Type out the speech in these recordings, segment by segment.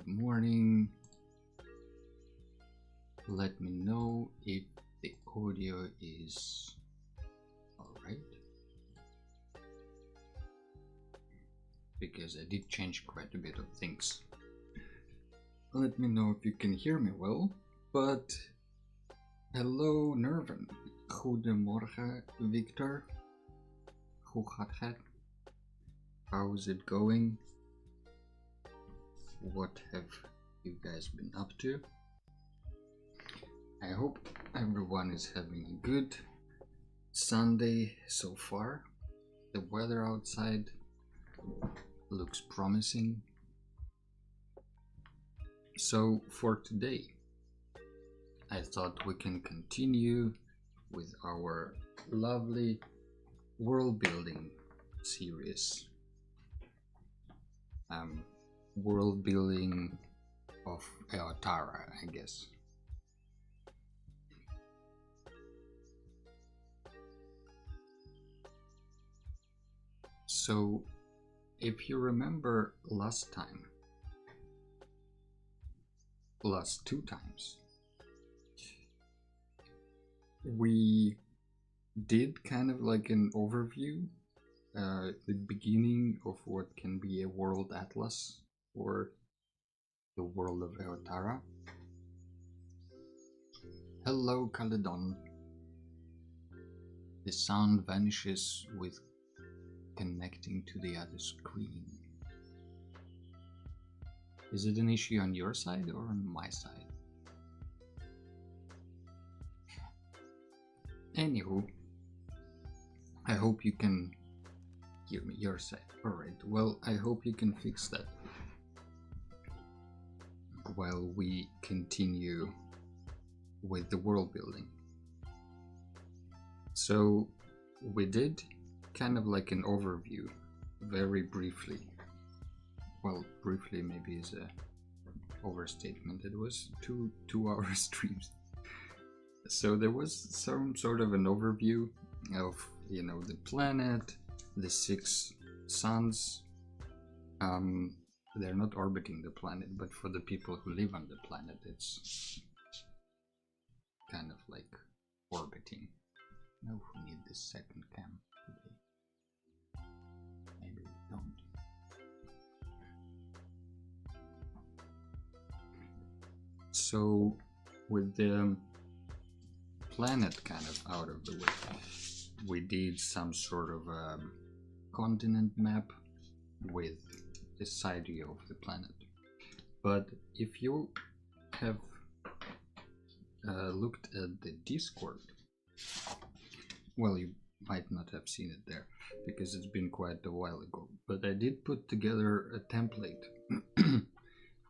Good morning. Let me know if the audio is alright, because I did change quite a bit of things. Let me know if you can hear me well. But hello Nerven. Goedemorgen Victor. Hoe gaat het? How is it going? What have you guys been up to? I hope everyone is having a good Sunday so far. The weather outside looks promising. So for today, I thought we can continue with our lovely world building series. World building of Eotara, I guess. So, if you remember last two times, we did kind of like an overview, the beginning of what can be a world atlas for the world of Eotara. Hello Caledon. The sound vanishes with connecting to the other screen. Is it an issue on your side or on my side? Anywho, I hope you can hear me your side. Alright, well, I hope you can fix that while we continue with the world building. So we did kind of like an overview, very briefly. Well, briefly maybe is a overstatement. It was two hour streams. So there was some sort of an overview of, you know, the planet, the 6 suns. They're not orbiting the planet, but for the people who live on the planet, it's kind of like orbiting. Now we need this second cam today. Maybe we don't. So with the planet kind of out of the way, we did some sort of a continent map with the side view of the planet. But if you have looked at the Discord, well, you might not have seen it there because it's been quite a while ago, but I did put together a template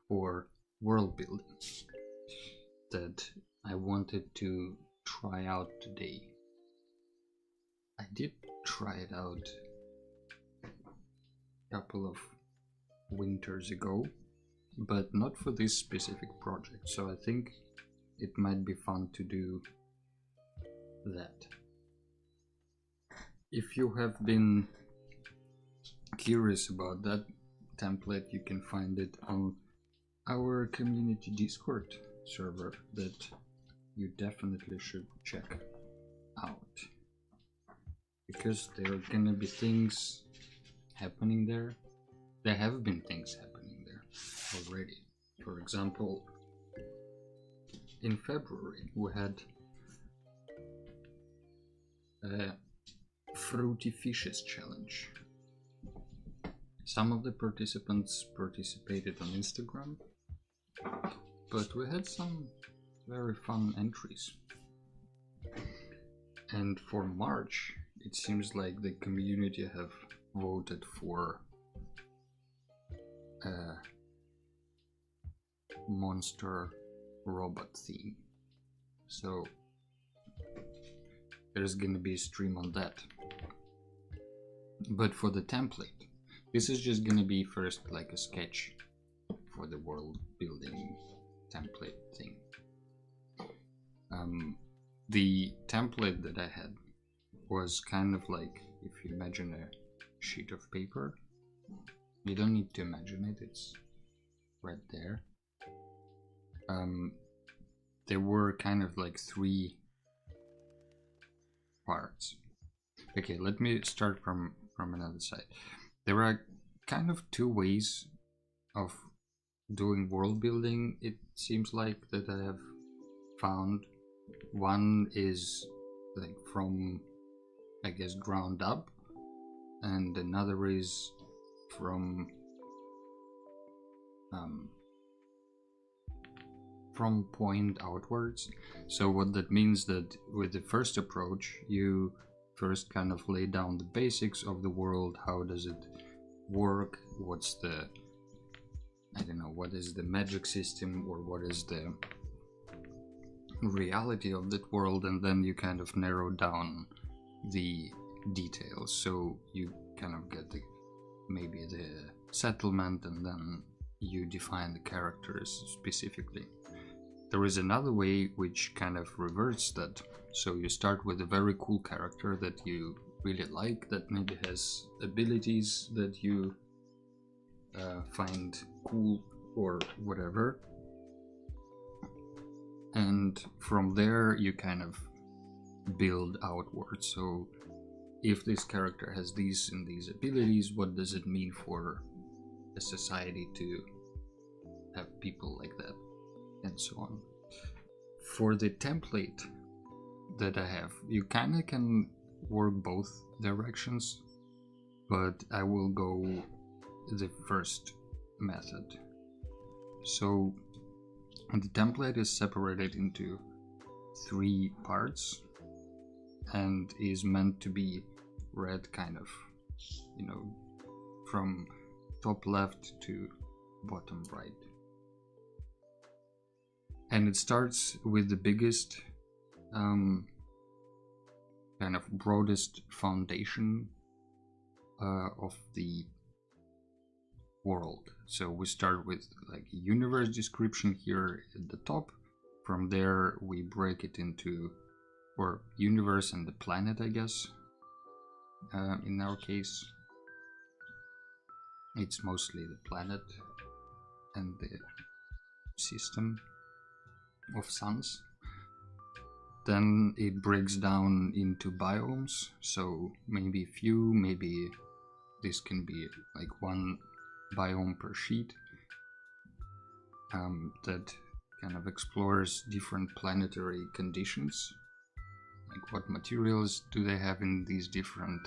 for world building that I wanted to try out today. I did try it out a couple of winters ago, but not for this specific project, so I think it might be fun to do that. If you have been curious about that template, you can find it on our community Discord server that you definitely should check out, because there are gonna be things happening there. There have been things happening there already. For example, in February we had a Fruity Fishes challenge. Some of the participants participated on Instagram, but we had some very fun entries. And for March, it seems like the community have voted for a monster robot theme. So there's gonna be a stream on that. But for the template, this is just gonna be first like a sketch for the world building template thing. The template that I had was kind of like, if you imagine a sheet of paper, you don't need to imagine it, it's right there. There were kind of like 3 parts. Okay, let me start from another side. There are kind of 2 ways of doing world building, it seems like, that I have found. One is like from, I guess, ground up, and another is from point outwards. So what that means, that with the first approach, you first kind of lay down the basics of the world. How does it work? What's the, I don't know, what is the magic system, or what is the reality of that world, and then you kind of narrow down the details. So you kind of get maybe the settlement, and then you define the characters specifically. There is another way which kind of reverts that. So you start with a very cool character that you really like, that maybe has abilities that you find cool or whatever, and from there you kind of build outwards. So if this character has these and these abilities, what does it mean for a society to have people like that, and so on. For the template that I have, you kind of can work both directions, but I will go the first method. So the template is separated into 3 parts and is meant to be read kind of, you know, from top left to bottom right. And it starts with the biggest, kind of broadest foundation of the world. So we start with like a universe description here at the top. From there we break it into, or universe and the planet, I guess. In our case, it's mostly the planet and the system of suns. Then it breaks down into biomes, so maybe a few, maybe this can be like 1 biome per sheet, that kind of explores different planetary conditions, like what materials do they have in these different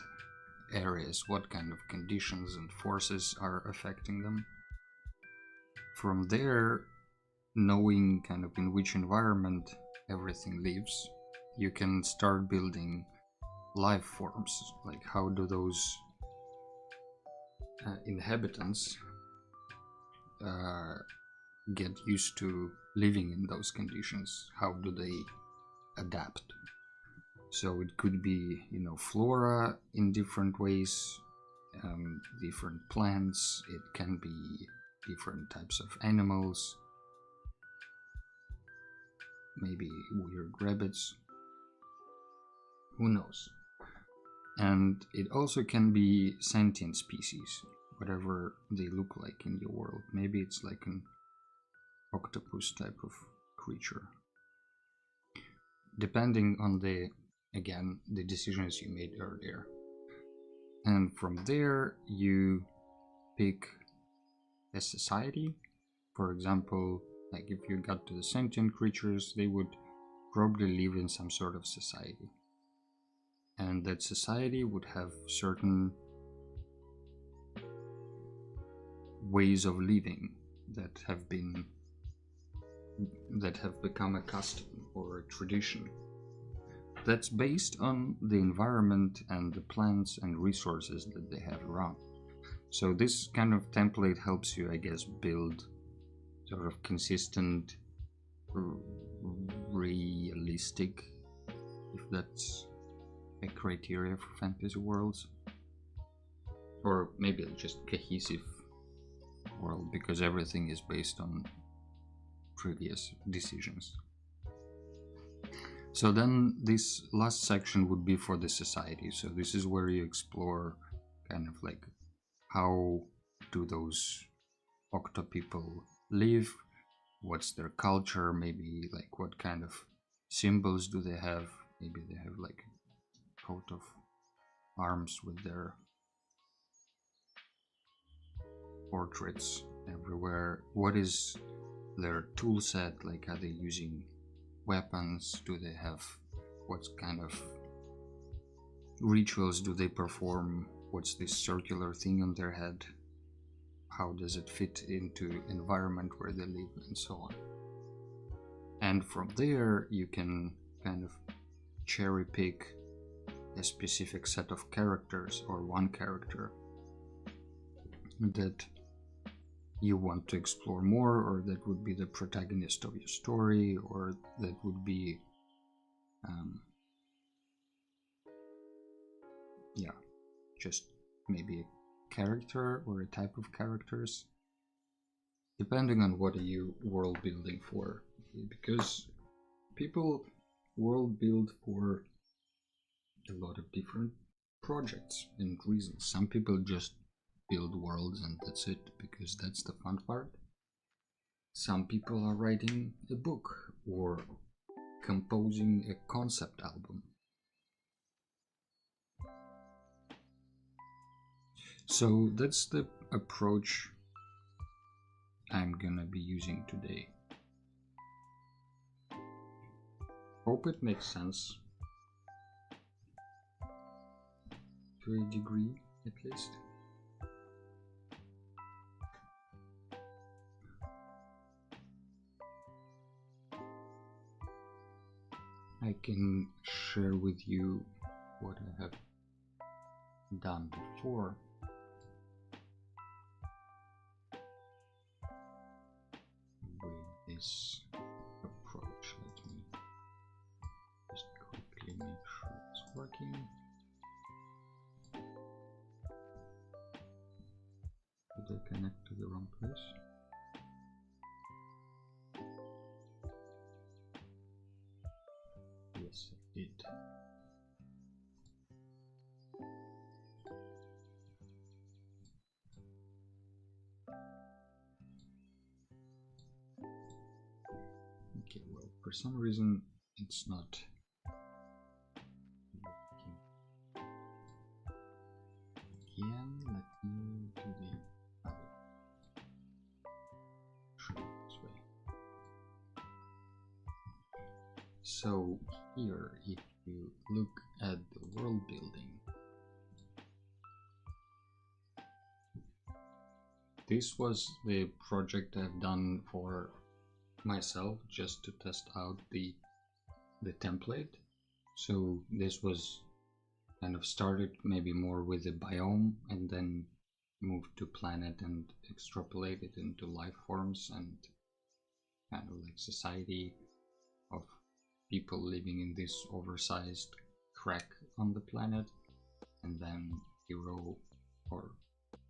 areas, what kind of conditions and forces are affecting them. From there, knowing kind of in which environment everything lives, you can start building life forms, like how do those inhabitants get used to living in those conditions, how do they adapt. So it could be, you know, flora in different ways, different plants, it can be different types of animals, maybe weird rabbits, who knows. And it also can be sentient species, whatever they look like in your world. Maybe it's like an octopus type of creature, depending on the, again, the decisions you made earlier. And from there you pick a society. For example, like if you got to the sentient creatures, they would probably live in some sort of society, and that society would have certain ways of living that have become a custom or a tradition that's based on the environment and the plants and resources that they have around. So this kind of template helps you, I guess, build sort of consistent, realistic, if that's a criteria for fantasy worlds, or maybe just cohesive world, because everything is based on previous decisions. So then this last section would be for the society. So this is where you explore kind of like how do those octo people live, what's their culture, maybe like what kind of symbols do they have. Maybe they have like a coat of arms with their portraits everywhere. What is their tool set? Like, are they using weapons? Do they have, what kind of rituals do they perform? What's this circular thing on their head? How does it fit into environment where they live, and so on. And from there you can kind of cherry pick a specific set of characters or one character that you want to explore more, or that would be the protagonist of your story, or that would be yeah, just maybe a character or a type of characters, depending on what are you world building for. Because people world build for a lot of different projects and reasons. Some people just build worlds and that's it, because that's the fun part. Some people are writing a book or composing a concept album. So that's the approach I'm gonna be using today. Hope it makes sense to a degree, at least. I can share with you what I have done before. With this approach, let me just quickly make sure it's working. Did I connect to the wrong place? Yes, I did. Okay, well, for some reason it's not working. Again, let me do the other. Show it this way. So here, if you look at the world building, this was the project I've done for myself just to test out the template. So this was kind of started maybe more with a biome and then moved to planet and extrapolated into life forms and kind of like society of people living in this oversized crack on the planet, and then hero or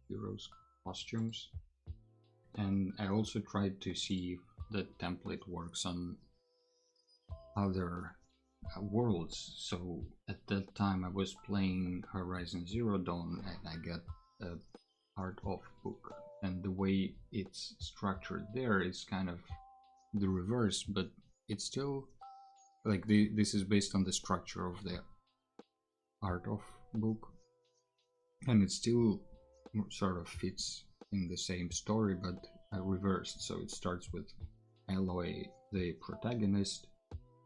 heroes costumes. And I also tried to see if the template works on other worlds. So at that time I was playing Horizon Zero Dawn and I got a art of book, and the way it's structured there is kind of the reverse, but it's still like this is based on the structure of the art of book, and it still sort of fits in the same story, but reversed. So it starts with Aloy, the protagonist,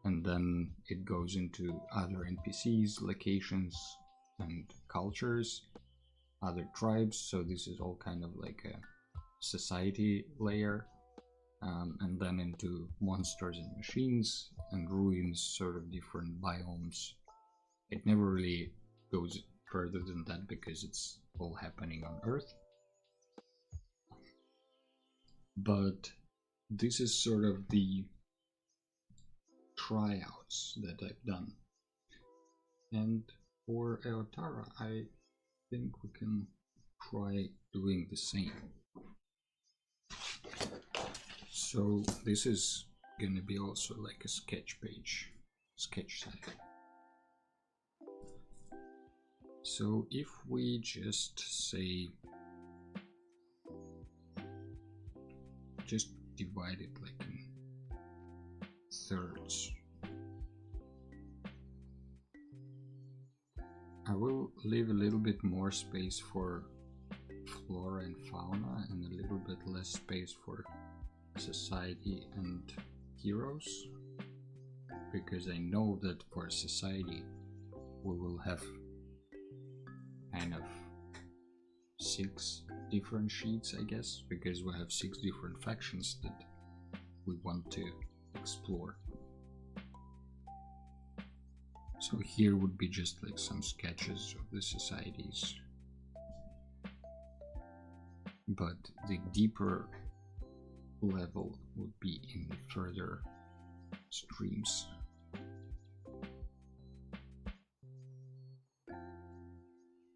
and then it goes into other NPCs, locations, and cultures, other tribes. So this is all kind of like a society layer, and then into monsters and machines and ruins, sort of different biomes. It never really goes further than that because it's all happening on Earth. But this is sort of the tryouts that I've done. And for Eotara, I think we can try doing the same. So this is gonna be also like a sketch page, sketch site. So if we just say, just divide it like in thirds. I will leave a little bit more space for flora and fauna and a little bit less space for society and heroes, because I know that for society we will have kind of 6 different sheets, I guess, because we have 6 different factions that we want to explore. So here would be just like some sketches of the societies, but the deeper level would be in further streams.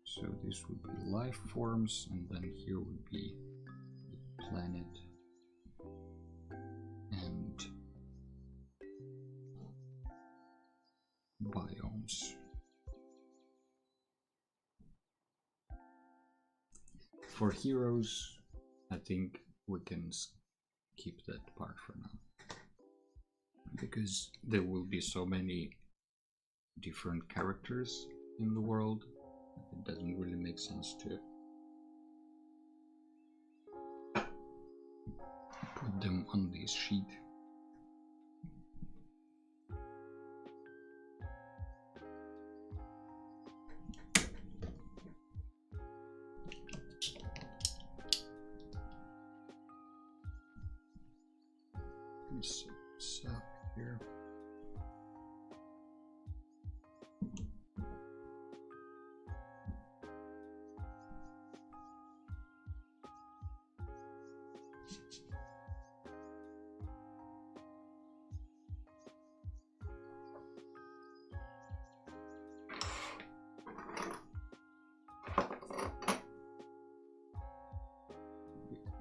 So this would be life forms, and then here would be the planet and biomes. For heroes, I think we can skip that part for now, because there will be so many different characters in the world. It doesn't really make sense to put them on this sheet. Let me set this up here.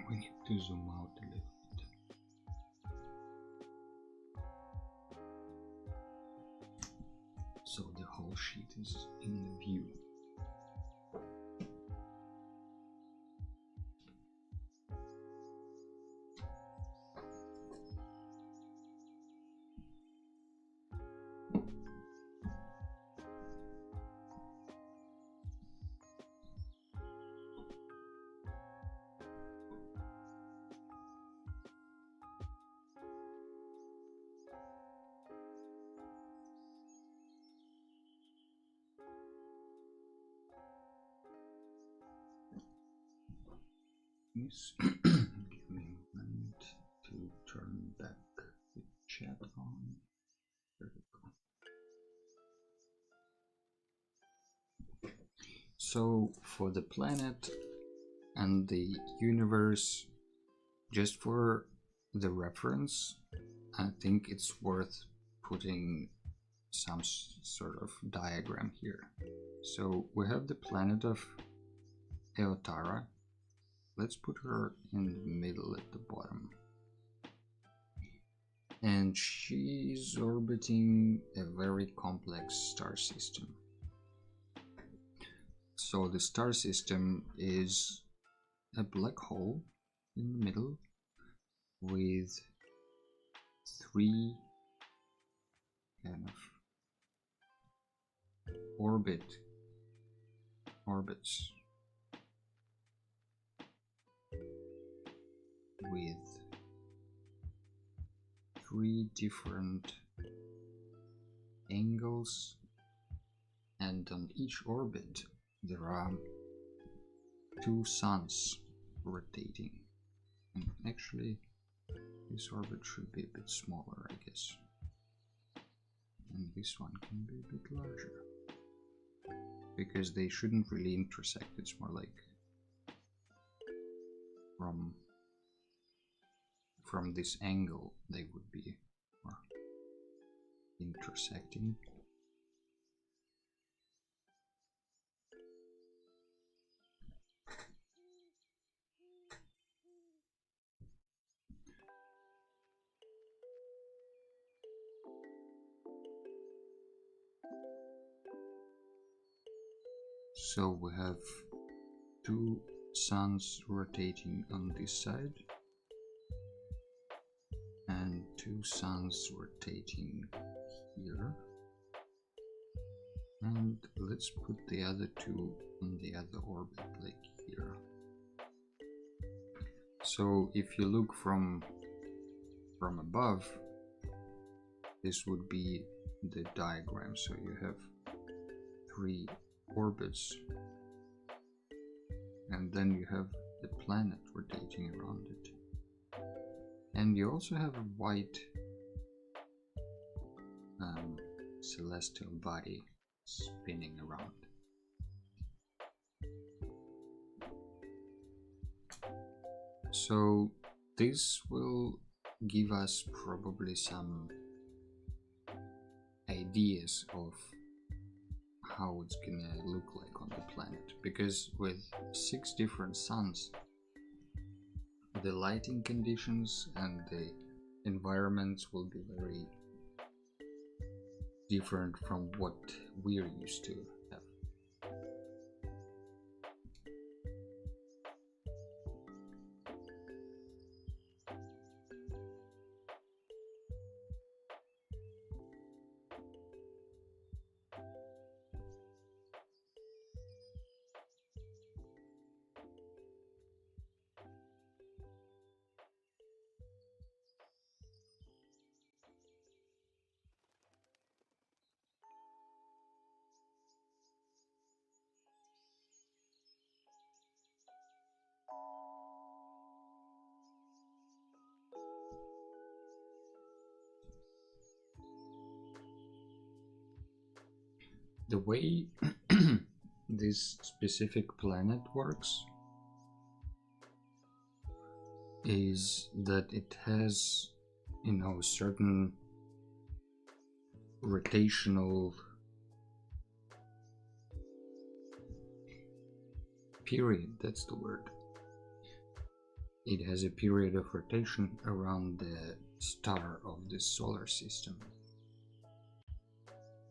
We need to zoom out a little bit. So the whole sheet is in the view. Yes. Give me a moment to turn back the chat on. There we go. So for the planet and the universe, just for the reference, I think it's worth putting some sort of diagram here. So we have the planet of Eotara. Let's put her in the middle at the bottom. And she's orbiting a very complex star system. So the star system is a black hole in the middle with 3 kind of orbits with 3 different angles, and on each orbit there are 2 suns rotating. And actually this orbit should be a bit smaller, I guess, and this one can be a bit larger, because they shouldn't really intersect. It's more like from this angle they would be more intersecting. So we have 2 suns rotating on this side, two suns rotating here. And let's put the other two in the other orbit, like here. So if you look from above, this would be the diagram. So you have three orbits, and then you have the planet rotating around it. And you also have a white celestial body spinning around. So this will give us probably some ideas of how it's gonna look like on the planet, because with 6 different suns, the lighting conditions and the environments will be very different from what we're used to have. The way this specific planet works is that it has, you know, certain rotational period, that's the word. It has a period of rotation around the star of the solar system.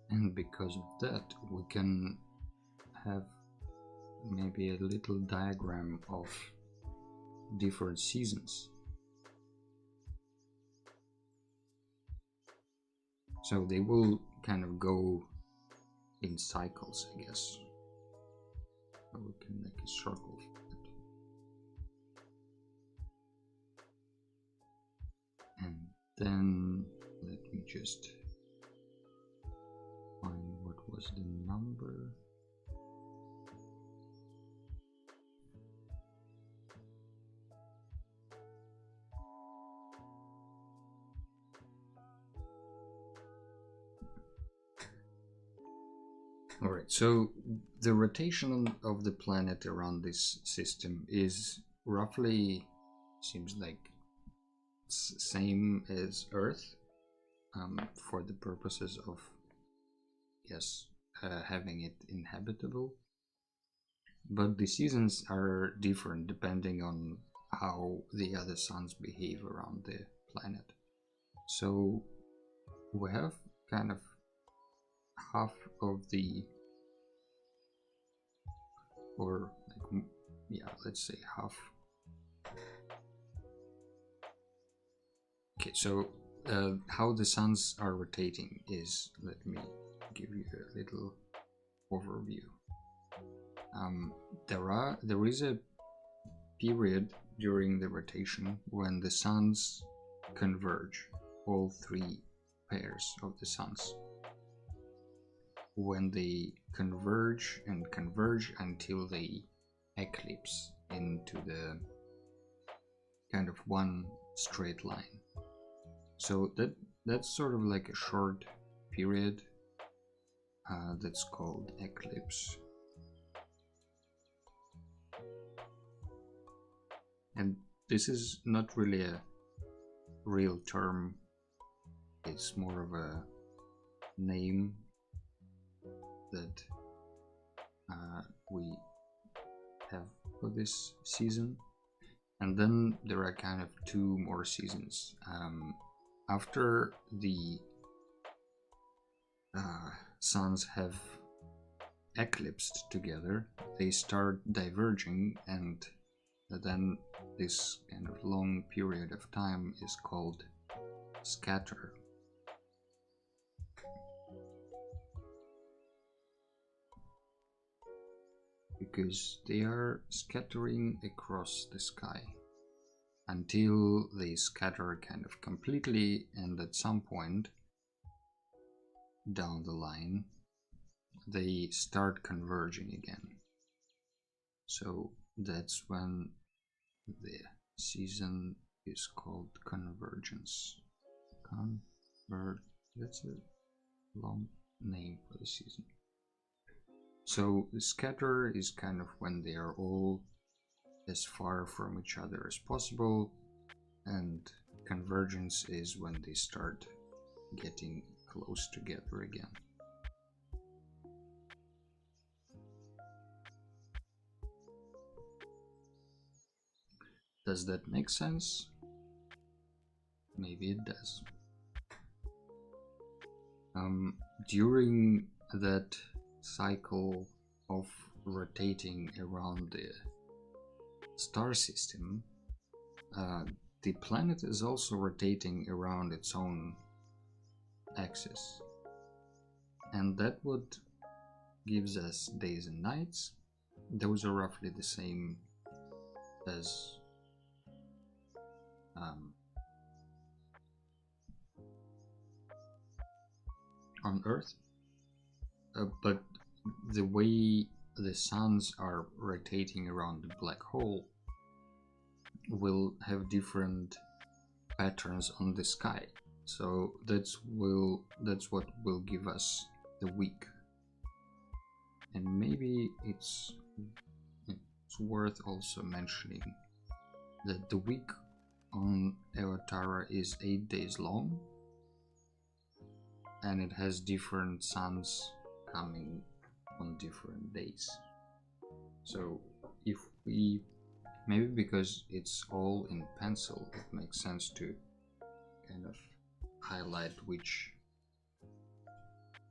And because of that, we can have maybe a little diagram of different seasons. So they will kind of go in cycles, I guess. So we can make a circle for it. And then let me just find what was the number. Alright, so the rotation of the planet around this system is roughly, seems like it's same as Earth, for the purposes of, yes, having it inhabitable. But the seasons are different depending on how the other suns behave around the planet. So we have kind of half of the, or like, yeah, let's say half. Okay, so how the suns are rotating is, let me give you a little overview. There is a period during the rotation when the suns converge, all 3 pairs of the suns. When they converge and converge until they eclipse into the kind of one straight line. So that's sort of like a short period that's called eclipse. And this is not really a real term, it's more of a name that we have for this season. And then there are kind of 2 more seasons. After the suns have eclipsed together, they start diverging, and then this kind of long period of time is called scatter. Because they are scattering across the sky until they scatter kind of completely, and at some point down the line they start converging again. So that's when the season is called convergence. That's a long name for the season. So the scatter is kind of when they are all as far from each other as possible, and convergence is when they start getting close together again. Does that make sense? Maybe it does. During that cycle of rotating around the star system, the planet is also rotating around its own axis, and that what gives us days and nights. Those are roughly the same as on Earth, but the way the suns are rotating around the black hole will have different patterns on the sky. So that's what will give us the week. And maybe it's worth also mentioning that the week on Eotara is 8 days long, and it has different suns coming on different days. So if we, maybe because it's all in pencil, it makes sense to kind of highlight which,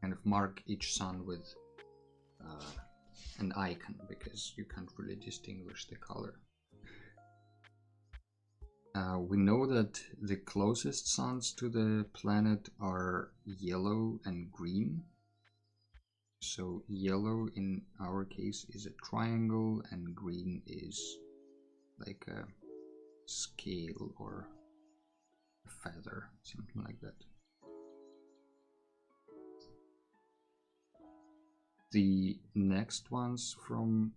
kind of mark each sun with an icon, because you can't really distinguish the color. We know that the closest suns to the planet are yellow and green. So yellow in our case is a triangle, and green is like a scale or a feather, something like that. The next ones from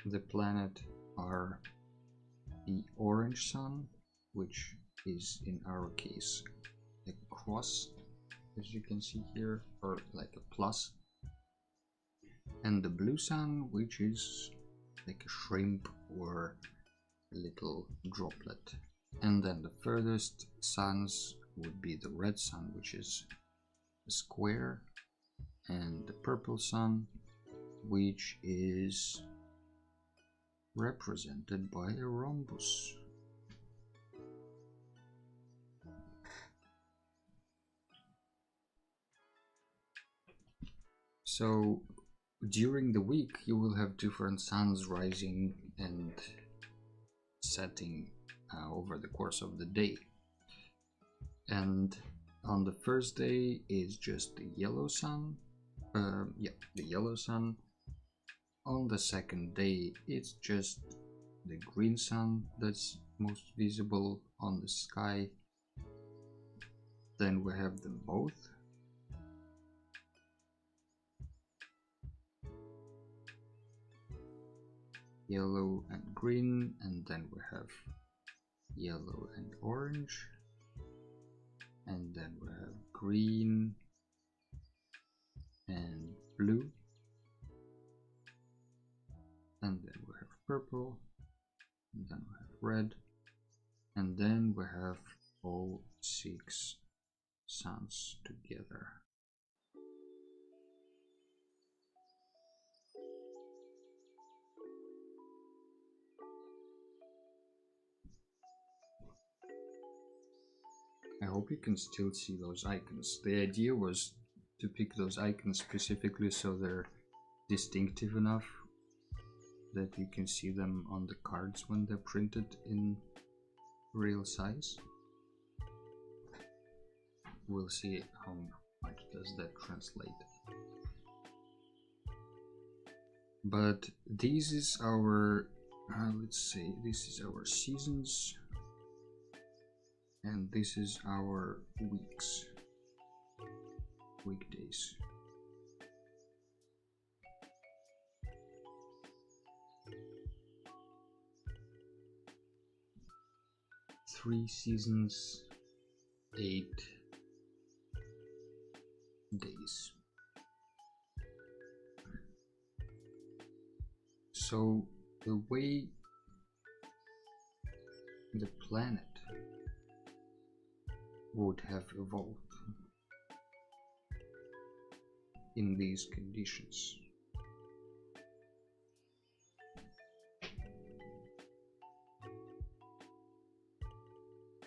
the planet are the orange sun, which is in our case a cross, as you can see here, or like a plus, and the blue sun, which is like a shrimp or a little droplet. And then the furthest suns would be the red sun, which is a square, and the purple sun, which is represented by a rhombus. So during the week you will have different suns rising and setting over the course of the day, and on the first day is just the yellow sun. The yellow sun. On the second day it's just the green sun that's most visible on the sky. Then we have them both. Yellow and green, and then we have yellow and orange, and then we have green and blue, and then we have purple, and then we have red, and then we have all 6 suns together. I hope you can still see those icons. The idea was to pick those icons specifically so they're distinctive enough that you can see them on the cards when they're printed in real size. we'll see how much does that translate. But this is our let's say this is our seasons, and this is our weekdays. Three seasons, 8 days. So the way the planet would have evolved in these conditions.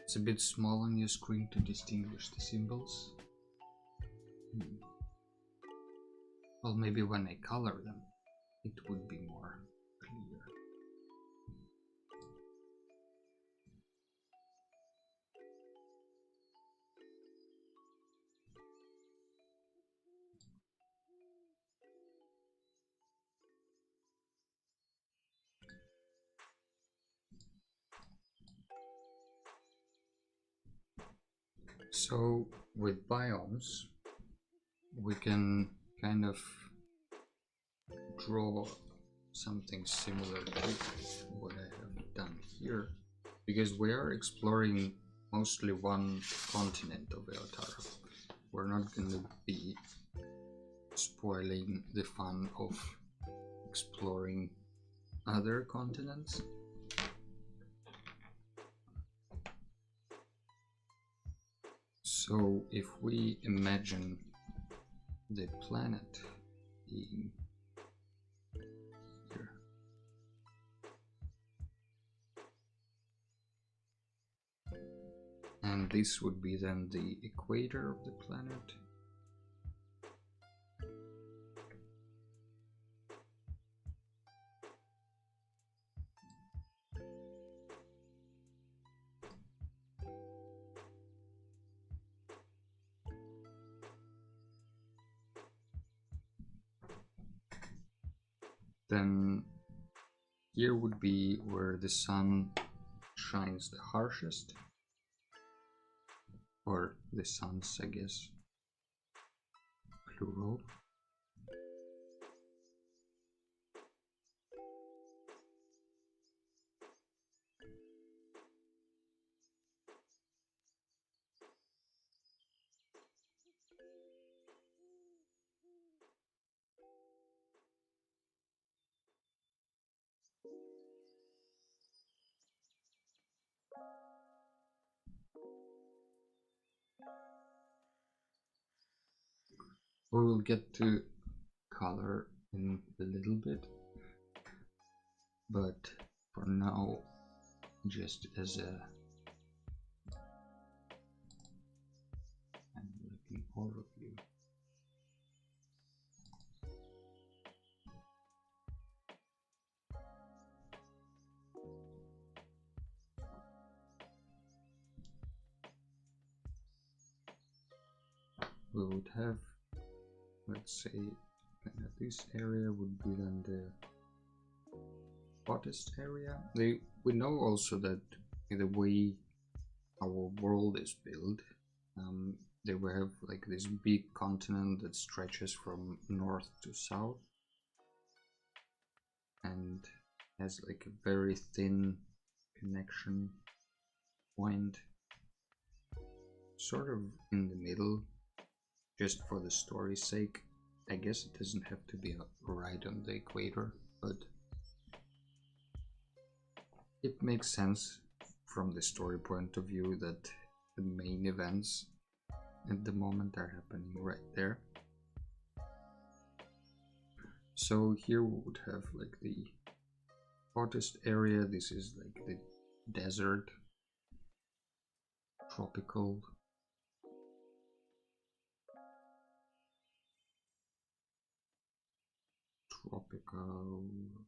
It's a bit small on your screen to distinguish the symbols. Well, maybe when I color them, it would be more clear. So with biomes, we can kind of draw something similar to what I have done here, because we are exploring mostly one continent of Eotara. We're not going to be spoiling the fun of exploring other continents. So if we imagine the planet being here, and this would be then the equator of the planet, then here would be where the sun shines the harshest, or the suns, I guess, plural. We will get to color in a little bit, but for now, just as a looking overview. We would have, let's say, this area would be then the hottest area. We know also that the way our world is built, they will have like this big continent that stretches from north to south and has like a very thin connection point sort of in the middle, just for the story's sake. I guess it doesn't have to be right on the equator, but it makes sense from the story point of view that the main events at the moment are happening right there. So here we would have like the hottest area. This is like the desert, tropical.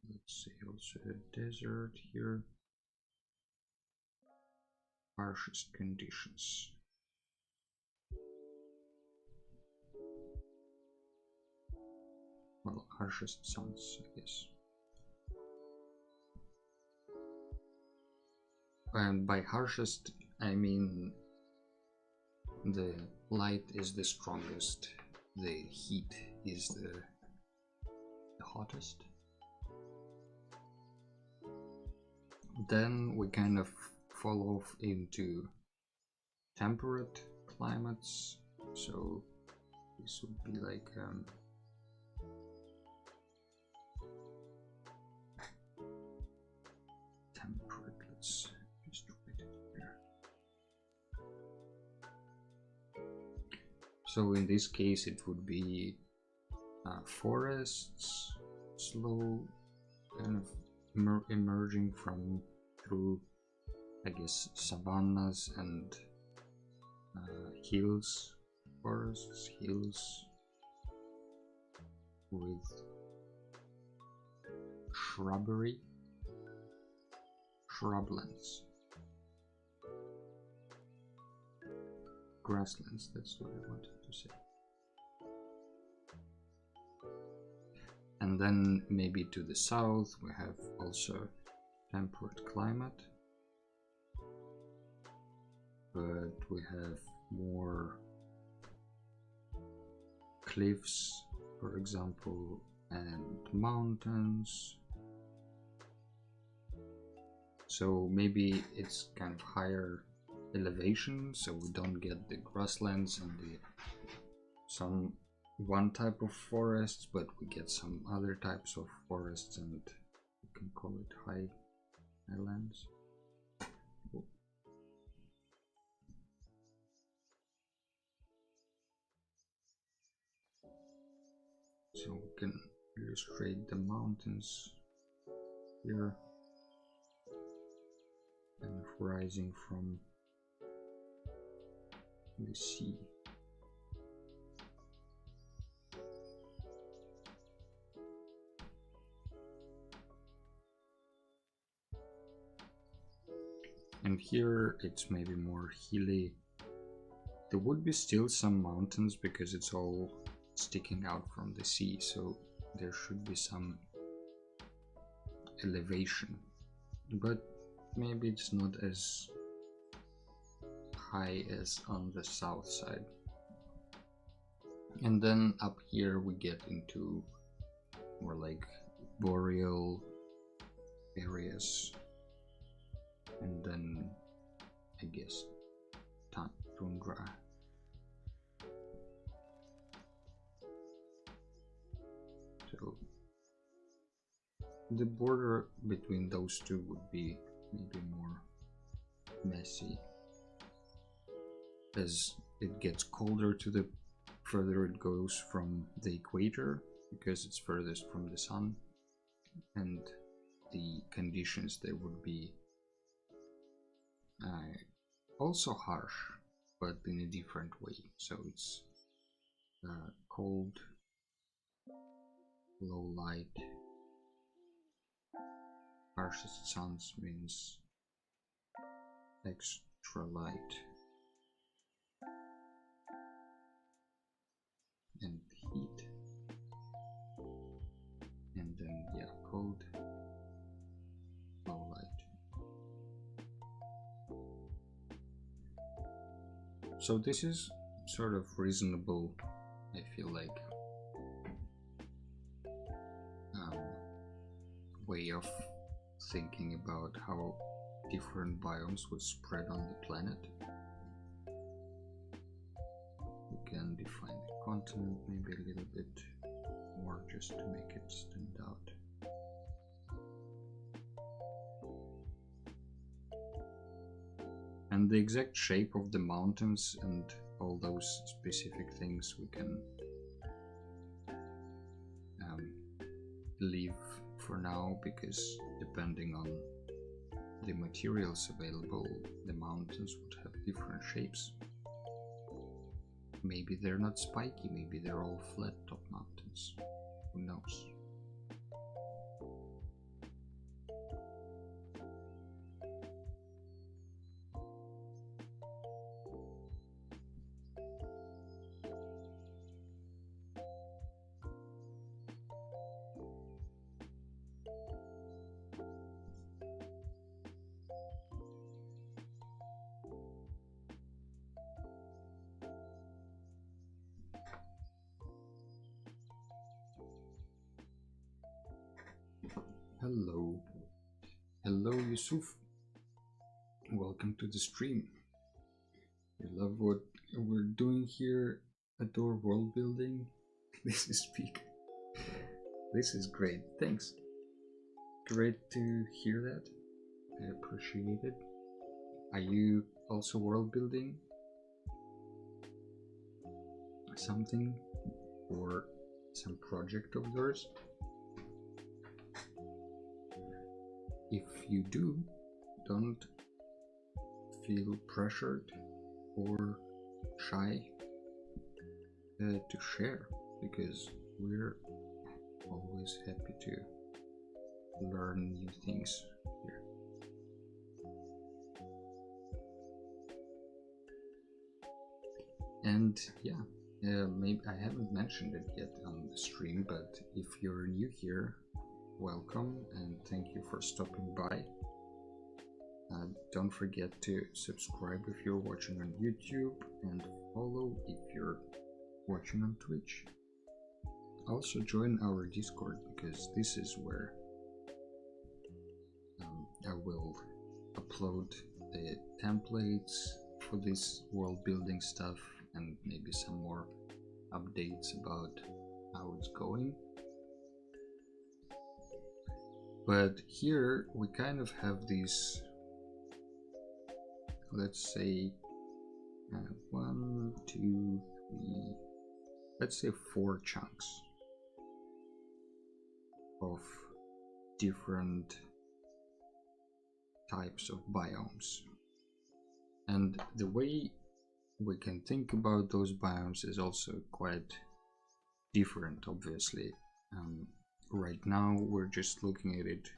Let's say also a desert here. Harshest conditions. harshest suns, I guess. And by harshest, I mean the light is the strongest, the heat is the hottest. Then we kind of fall off into temperate climates, so this would be like temperate, let's just write it here. So in this case it would be forests, slow kind of emerging from through, I guess, savannas and hills, forests, hills with shrubbery, shrublands, grasslands, that's what I wanted to say. And then maybe to the south we have also temperate climate, but we have more cliffs, for example, and mountains. So maybe it's kind of higher elevation, so we don't get the grasslands and the one type of forests, but we get some other types of forests, and you can call it highlands. So we can illustrate the mountains here, kind of rising from the sea. And here it's maybe more hilly. There would be still some mountains because it's all sticking out from the sea, so there should be some elevation, but maybe it's not as high as on the south side. And then up here we get into more like boreal areas, and then I guess tundra. So the border between those two would be maybe more messy as it gets colder to the further it goes from the equator, because it's furthest from the sun, and the conditions there would be also harsh, but in a different way. So it's cold, low light, harshest suns means extra light, and heat, and then yeah, cold, low light. So this is sort of reasonable, I feel like, way of thinking about how different biomes would spread on the planet. We can define the continent maybe a little bit more just to make it stand out. And the exact shape of the mountains and all those specific things we can leave for now, because depending on the materials available, the mountains would have different shapes. Maybe they're not spiky, maybe they're all flat top mountains. Who knows? Hello. Hello, Yusuf. Welcome to the stream. You love what we're doing here at our world building? This is peak. This is great. Thanks. Great to hear that. I appreciate it. Are you also world building something or some project of yours? If you do, don't feel pressured or shy to share, because we're always happy to learn new things here. And yeah, maybe I haven't mentioned it yet on the stream, but if you're new here, welcome and thank you for stopping by. Don't forget to subscribe if you're watching on YouTube, and follow if you're watching on Twitch. Also join our Discord, because this is where I will upload the templates for this world building stuff and maybe some more updates about how it's going. But here we kind of have these, let's say 1, 2, 3, let's say 4 chunks of different types of biomes, and the way we can think about those biomes is also quite different, obviously. Right now we're just looking at it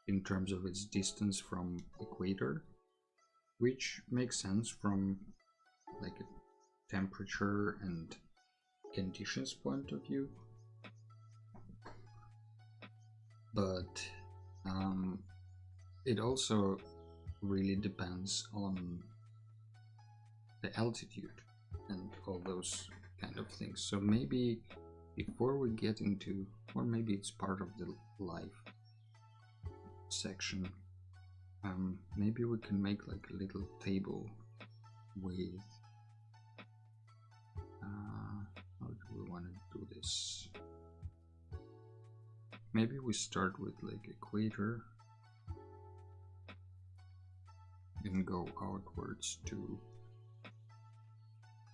in terms of its distance from equator, which makes sense from like a temperature and conditions point of view, but it also really depends on the altitude and all those kind of things. So maybe before we get into, or maybe it's part of the live section, maybe we can make like a little table with how do we want to do this? Maybe we start with like equator and go outwards to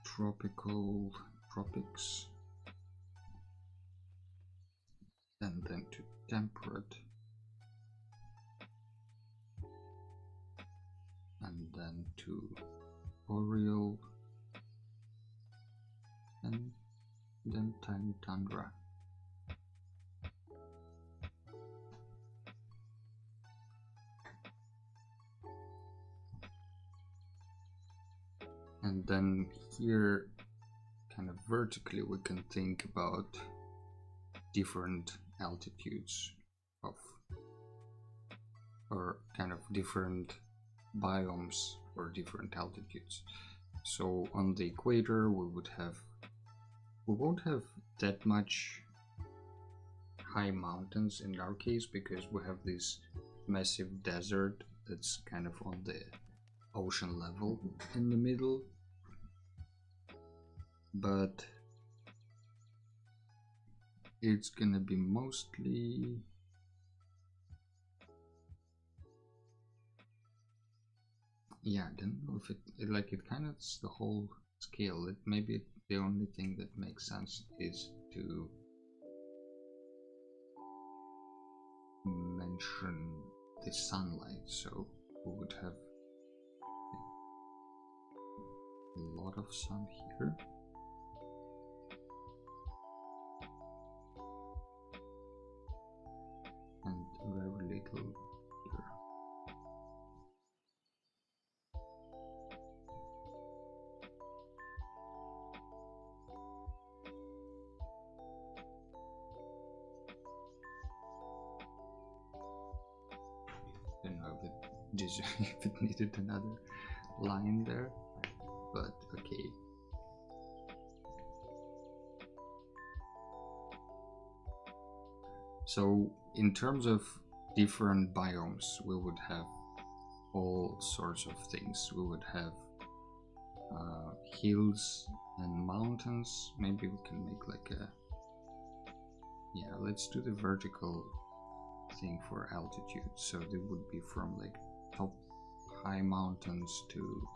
tropics, and then to temperate, and then to boreal, and then tiny tundra. And then here, kind of vertically, we can think about different altitudes of, or kind of different biomes or different altitudes. So on the equator we won't have that much high mountains in our case, because we have this massive desert that's kind of on the ocean level in the middle, but it's gonna be mostly I don't know if it kind of is the whole scale. Maybe the only thing that makes sense is to mention the sunlight, so we would have a lot of sun here, and very little here. I don't know if it needed another line there, but okay. So in terms of different biomes, we would have all sorts of things. We would have hills and mountains. Maybe we can make like a, yeah, let's do the vertical thing for altitude. So they would be from like top high mountains to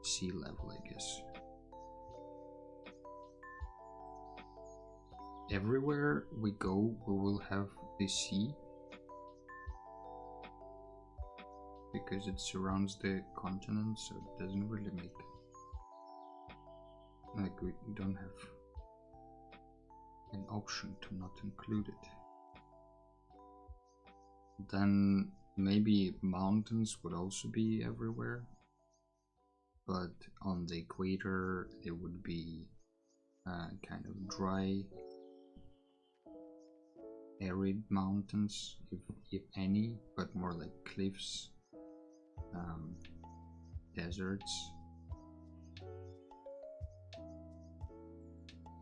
sea level, I guess. Everywhere we go, we will have the sea, because it surrounds the continent, so it doesn't really make, like, we don't have an option to not include it. Then maybe mountains would also be everywhere, but on the equator they would be kind of dry, arid mountains, if any, but more like cliffs, deserts.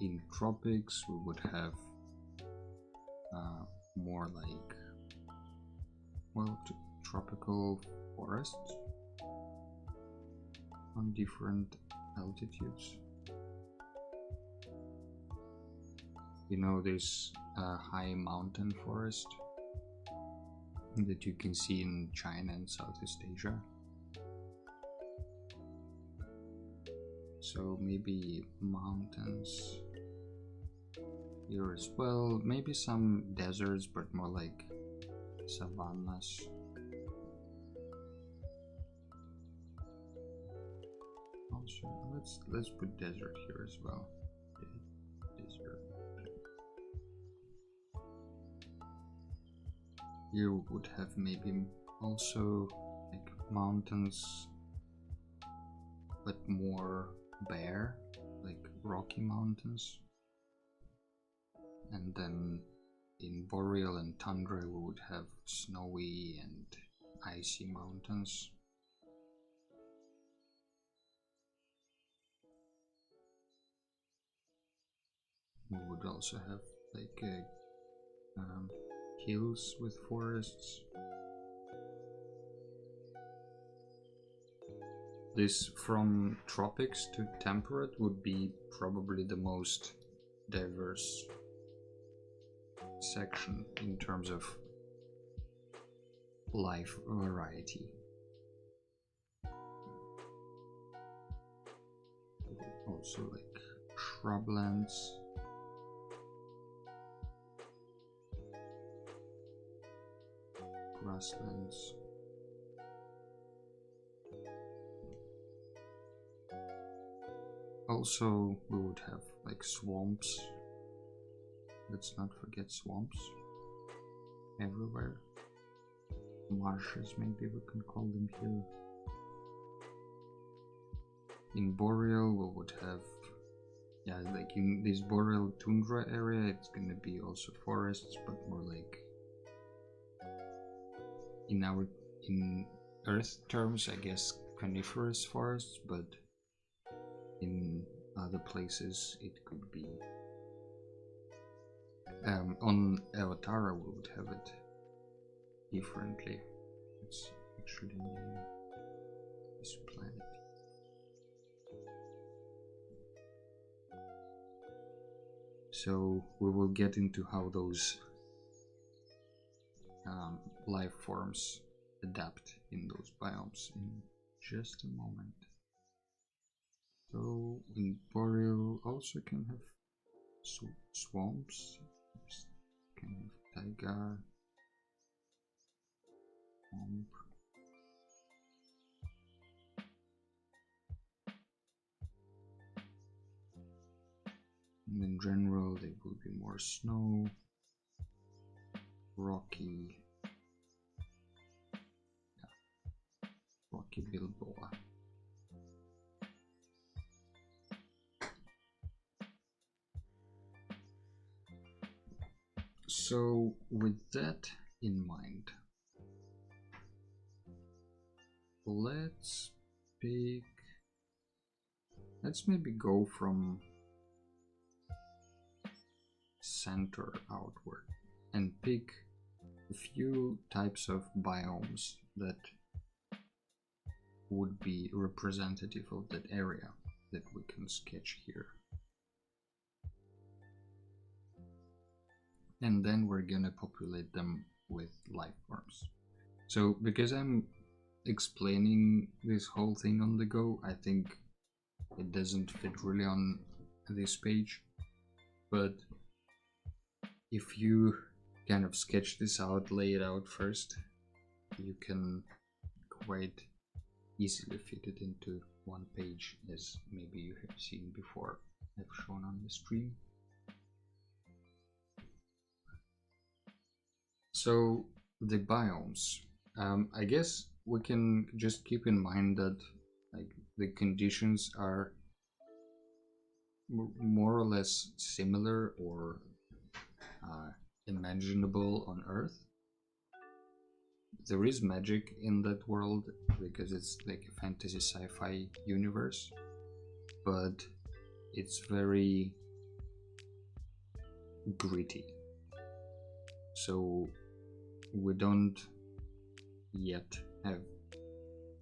In tropics we would have more like, well, tropical forests on different altitudes. You know, this high mountain forest that you can see in China and Southeast Asia. So maybe mountains here as well, maybe some deserts, but more like savannas. Also, let's put desert here as well. Desert. Here we would have maybe also like mountains, but more bare, like rocky mountains. And then in boreal and tundra we would have snowy and icy mountains. We would also have like hills with forests. This from tropics to temperate would be probably the most diverse section in terms of life variety. Also like shrublands, grasslands. Also we would have like swamps. Let's not forget swamps everywhere. Marshes, maybe we can call them here. In boreal we would have, yeah, like in this boreal tundra area it's gonna be also forests, but more like in earth terms, I guess, coniferous forests, but in other places it could be on Avatar we would have it differently. Let's actually name this planet. So we will get into how those life forms adapt in those biomes in just a moment. So in boreal also can have swamps, can have taiga, swamp. And in general there will be more snow, rocky, rocky Bilboa. So with that in mind, let's maybe go from center outward and pick a few types of biomes that would be representative of that area that we can sketch here. And then we're gonna populate them with life forms. So because I'm explaining this whole thing on the go, I think it doesn't fit really on this page, but if you kind of sketch this out, lay it out first, you can quite easily fit it into one page, as maybe you have seen before I've shown on the stream. So the biomes, I guess we can just keep in mind that like the conditions are more or less similar or imaginable on Earth. There is magic in that world because it's like a fantasy sci-fi universe, but it's very gritty. So we don't yet have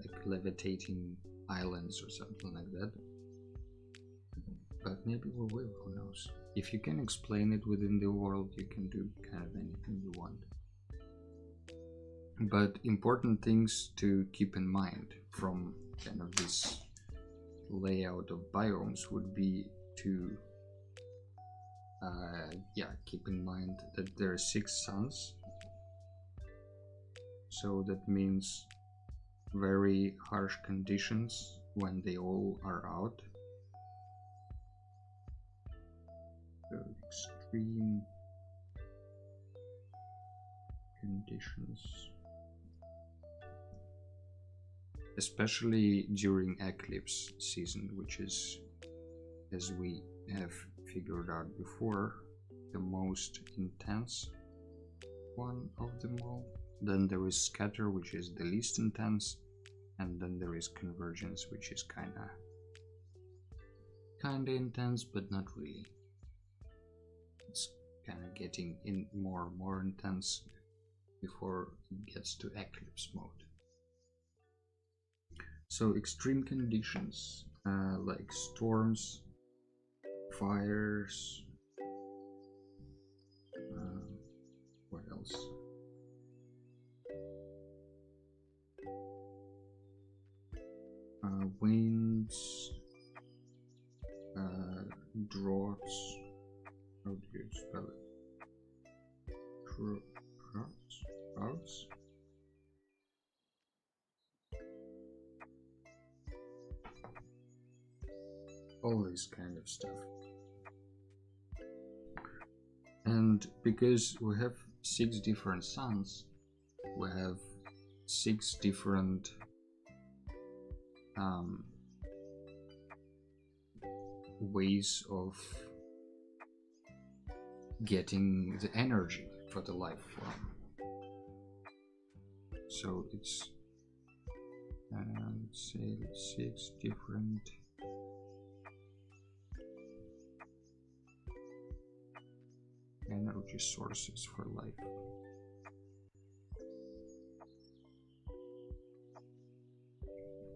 like levitating islands or something like that, but maybe we will, who knows. If you can explain it within the world, you can do kind of anything you want. But important things to keep in mind from kind of this layout of biomes would be to keep in mind that there are 6 suns. So that means very harsh conditions when they all are out. So extreme conditions, especially during eclipse season, which is, as we have figured out before, the most intense one of them all. Then there is scatter, which is the least intense, and then there is convergence, which is kinda intense, but not really. It's kinda getting in more and more intense before it gets to eclipse mode. So extreme conditions, like storms, fires, what else? Winds, droughts. How do you spell it? Droughts? All this kind of stuff. And because we have 6 different suns, we have 6 different ways of getting the energy for the life form. So it's let's say 6 different energy sources for life.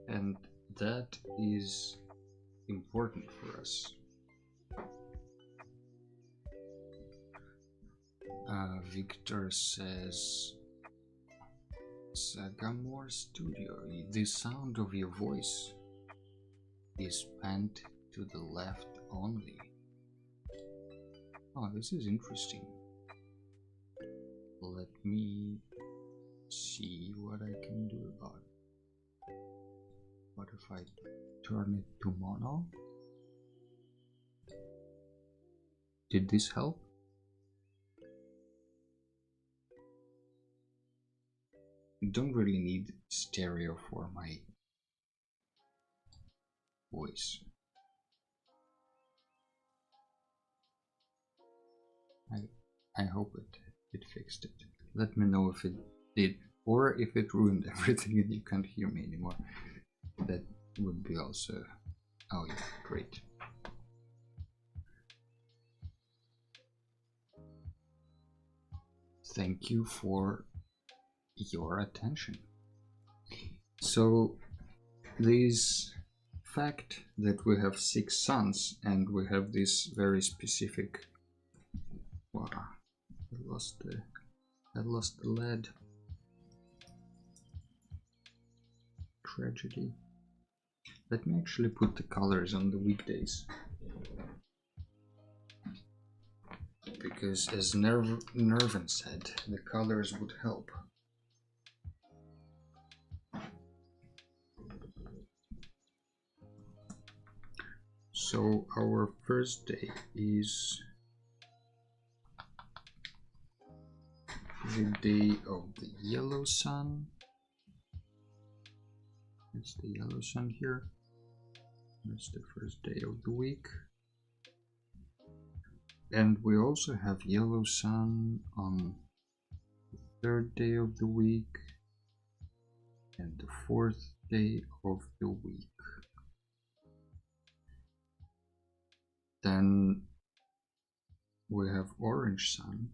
And that is important for us. Victor says, Sagamore Studio, the sound of your voice is panned to the left only. Oh, this is interesting. Let me see what I can do about it. What if I turn it to mono? Did this help? I don't really need stereo for my voice. I hope it fixed it. Let me know if it did, or if it ruined everything and you can't hear me anymore. That would be also... oh yeah, great. thank you for your attention. So this fact that we have 6 suns and we have this very specific, wow, I lost the lead. Tragedy. Let me actually put the colors on the weekdays, because as Nervin said, the colors would help. So our first day is the day of the yellow sun. It's the yellow sun here. That's the first day of the week. And we also have yellow sun on the 3rd day of the week and the 4th day of the week. Then we have orange sun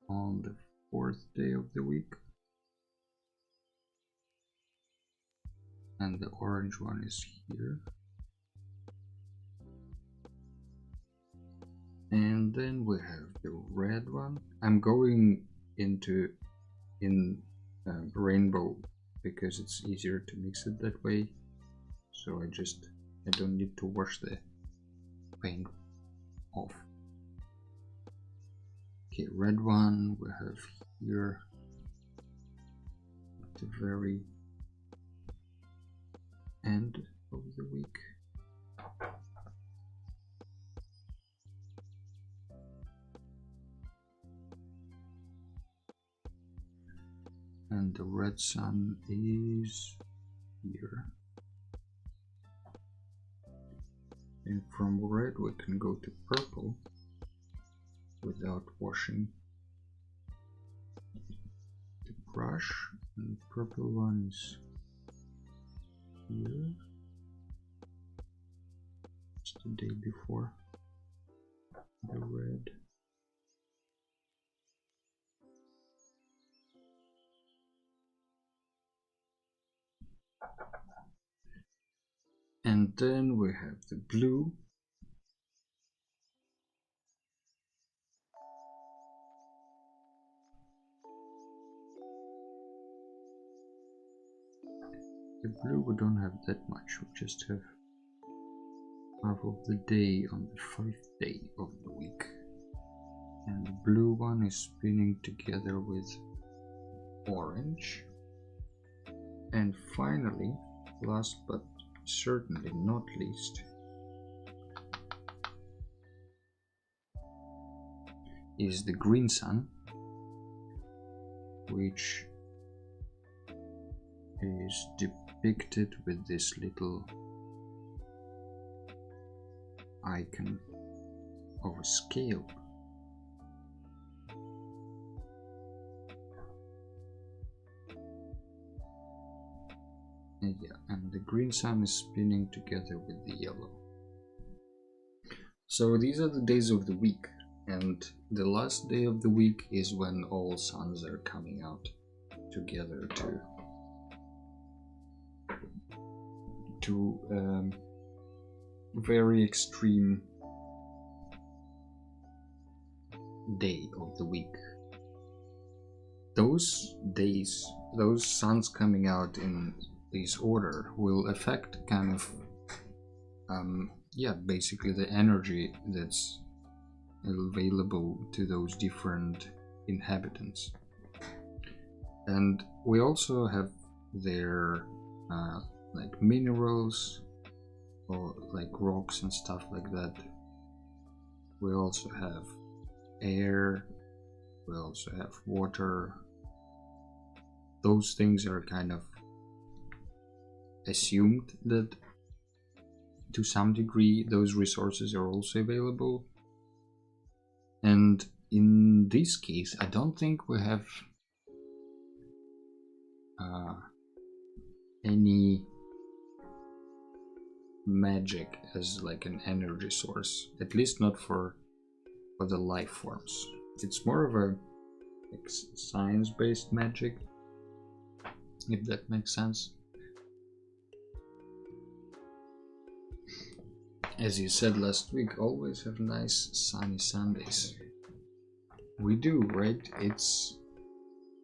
on the 4th day of the week, and the orange one is here. And then we have the red one. I'm going in rainbow because it's easier to mix it that way, so I don't need to wash the paint off. Okay, red one we have here at the very end of the week. And the red sun is here. And from red we can go to purple without washing the brush. And the purple one is here. It's the day before the red. And then we have the blue. The blue we don't have that much, we just have half of the day on the 5th day of the week. And the blue one is spinning together with orange. And finally, last but certainly not least, is the green sun, which is depicted with this little icon of a scale. Yeah, and the green sun is spinning together with the yellow. So these are the days of the week, and the last day of the week is when all suns are coming out together to very extreme day of the week. Those days, those suns coming out in this order will affect kind of yeah, basically the energy that's available to those different inhabitants. And we also have their like minerals or like rocks and stuff like that. We also have air, we also have water. Those things are kind of assumed that to some degree those resources are also available. And in this case, I don't think we have any magic as like an energy source, at least not for the life forms. It's more of a like, science-based magic, if that makes sense. As you said last week, always have nice sunny Sundays. We do, right? It's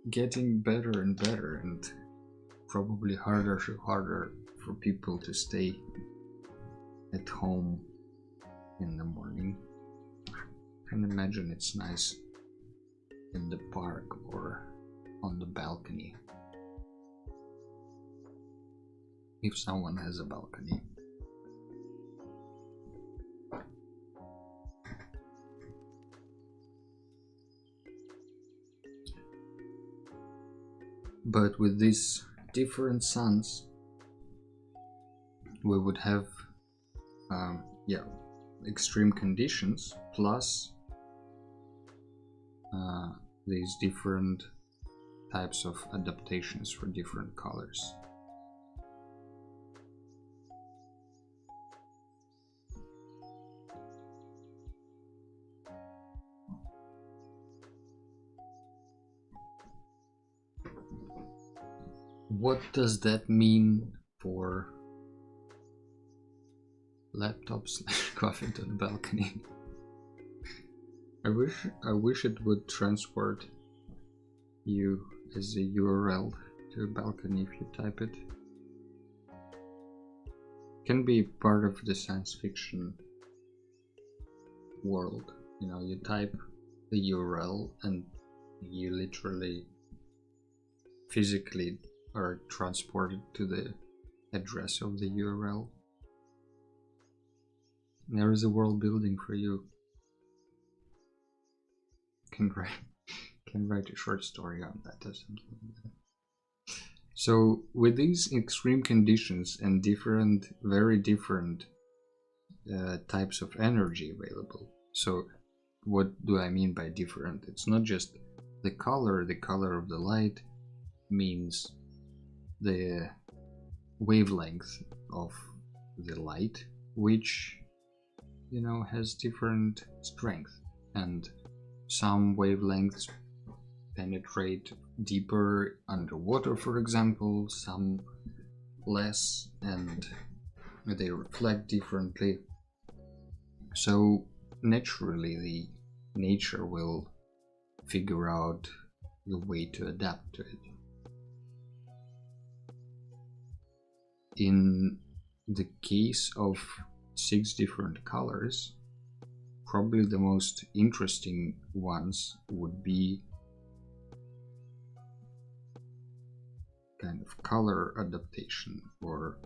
getting better and better, and probably harder for people to stay at home in the morning. I can imagine it's nice in the park or on the balcony, if someone has a balcony. But with these different suns, we would have extreme conditions plus these different types of adaptations for different colors. What does that mean for laptops coffee to the balcony? I wish it would transport you as a URL to a balcony if you type it. Can be part of the science fiction world. You know, you type the URL and you literally physically are transported to the address of the URL. There is a world building for you. Can write a short story on that or something like that. So with these extreme conditions and very different types of energy available. So what do I mean by different? It's not just the color of the light means the wavelength of the light, which, you know, has different strength, and some wavelengths penetrate deeper underwater, for example, some less, and they reflect differently. So naturally the nature will figure out the way to adapt to it. In the case of 6 different colors, probably the most interesting ones would be kind of color adaptation, or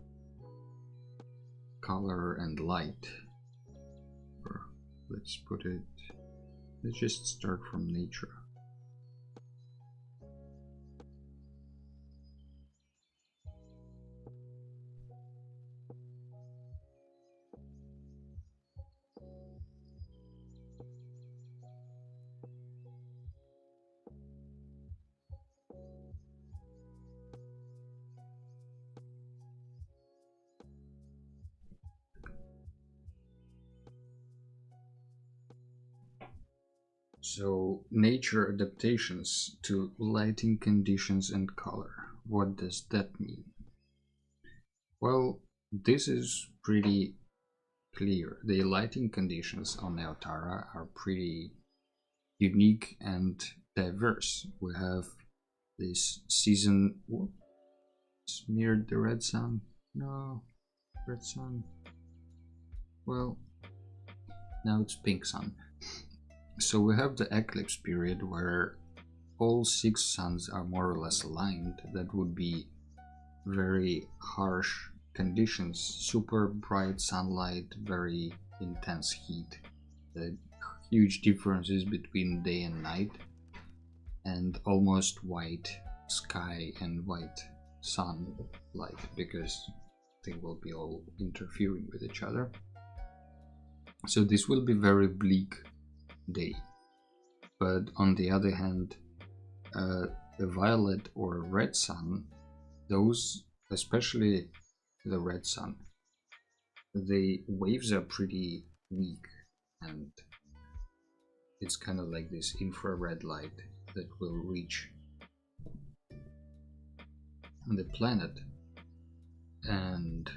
color and light. Or let's just start from nature. So, nature adaptations to lighting conditions and color. What does that mean? Well, this is pretty clear. The lighting conditions on Neotara are pretty unique and diverse. We have this season. Whoop, smeared the red sun. No, red sun. Well, now it's pink sun. So we have the eclipse period where all 6 suns are more or less aligned. That would be very harsh conditions, super bright sunlight, very intense heat, the huge differences between day and night, and almost white sky and white sunlight, because they will be all interfering with each other. So this will be very bleak day. But on the other hand, a violet or red sun, those, especially the red sun, the waves are pretty weak, and it's kind of like this infrared light that will reach the planet, and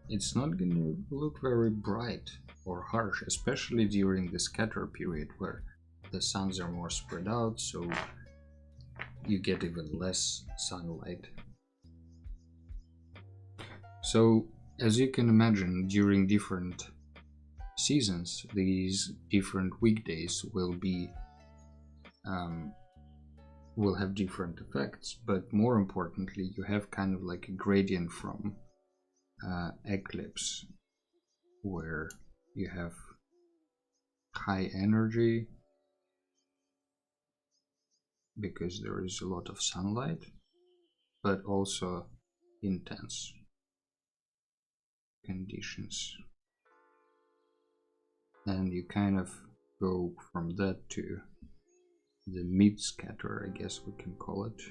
it's not going to look very bright or harsh, especially during the scatter period where the suns are more spread out, so you get even less sunlight. So as you can imagine, during different seasons, these different weekdays will have different effects, but more importantly, you have kind of like a gradient from eclipse, where you have high energy because there is a lot of sunlight, but also intense conditions, and you kind of go from that to the mid scatter, I guess we can call it.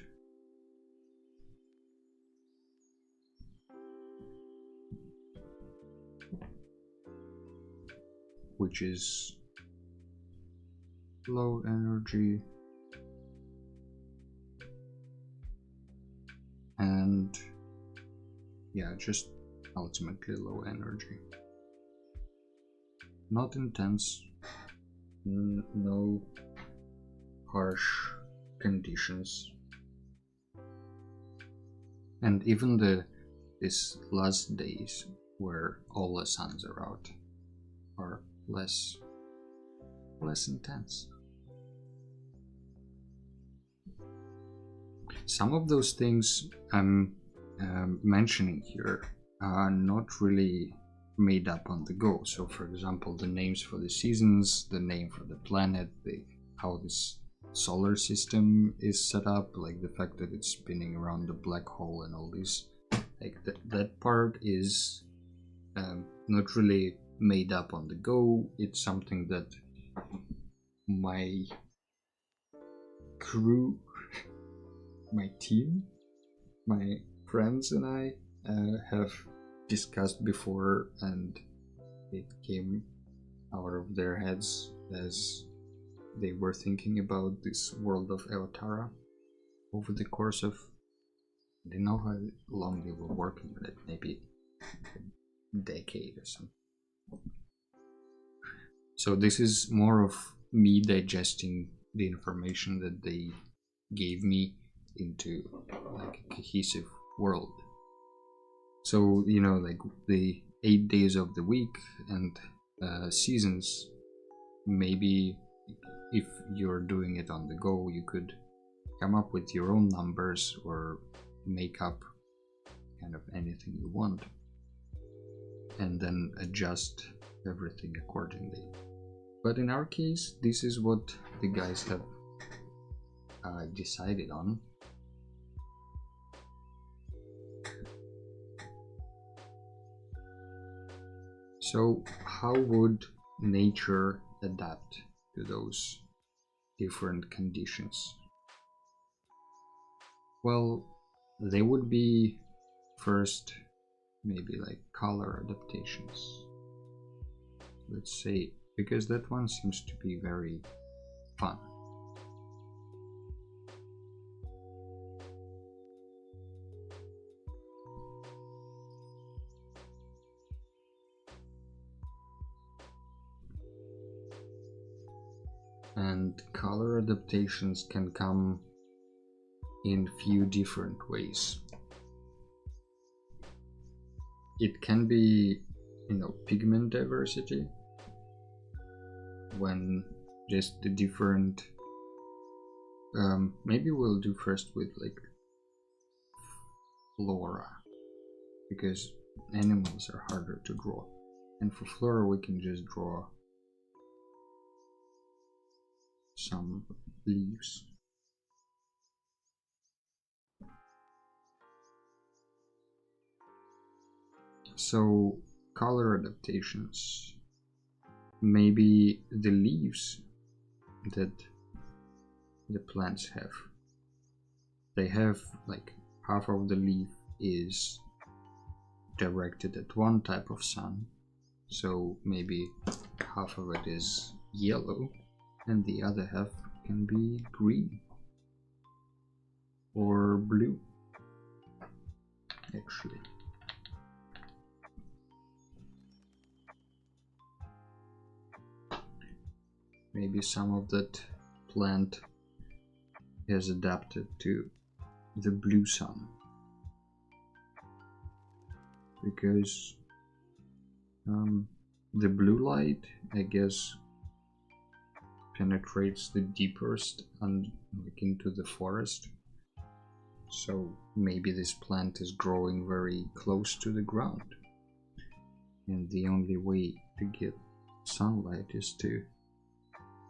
Which is low energy and yeah, just ultimately low energy. Not intense, no harsh conditions. And even these last days where all the suns are out are less intense. Some of those things I'm mentioning here are not really made up on the go. So for example, the names for the seasons, the name for the planet, how this solar system is set up, like the fact that it's spinning around the black hole and all this, like that part is not really made up on the go. It's something that my crew, my team, my friends and I have discussed before, and it came out of their heads as they were thinking about this world of Eotara over the course of, I don't know how long they were working on it, maybe a decade or something. So this is more of me digesting the information that they gave me into like a cohesive world. So, you know, like the 8 days of the week and seasons, maybe if you're doing it on the go, you could come up with your own numbers or make up kind of anything you want and then adjust everything accordingly. But in our case, this is what the guys have decided on. So how would nature adapt to those different conditions? Well, they would be first maybe like color adaptations, let's say, because that one seems to be very fun. And color adaptations can come in few different ways. It can be, you know, pigment diversity, when just the different maybe we'll do first with like Flora, because animals are harder to draw, and for Flora we can just draw some leaves. So color adaptations, maybe the leaves that the plants have, they have like half of the leaf is directed at one type of sun, so maybe half of it is yellow and the other half can be green or blue, actually. Maybe some of that plant has adapted to the blue sun, because the blue light, I guess, penetrates the deepest and like into the forest. So maybe this plant is growing very close to the ground, and the only way to get sunlight is to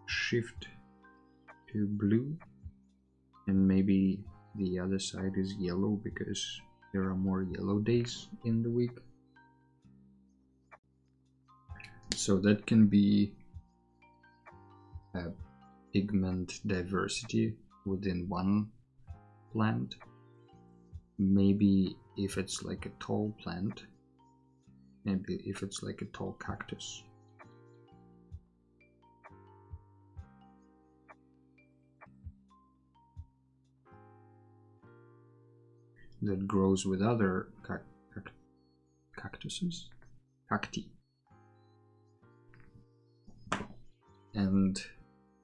shift to blue, and maybe the other side is yellow because there are more yellow days in the week. So that can be a pigment diversity within one plant. Maybe if it's like a tall plant, maybe if it's like a tall cactus, that grows with other cactuses, cacti, and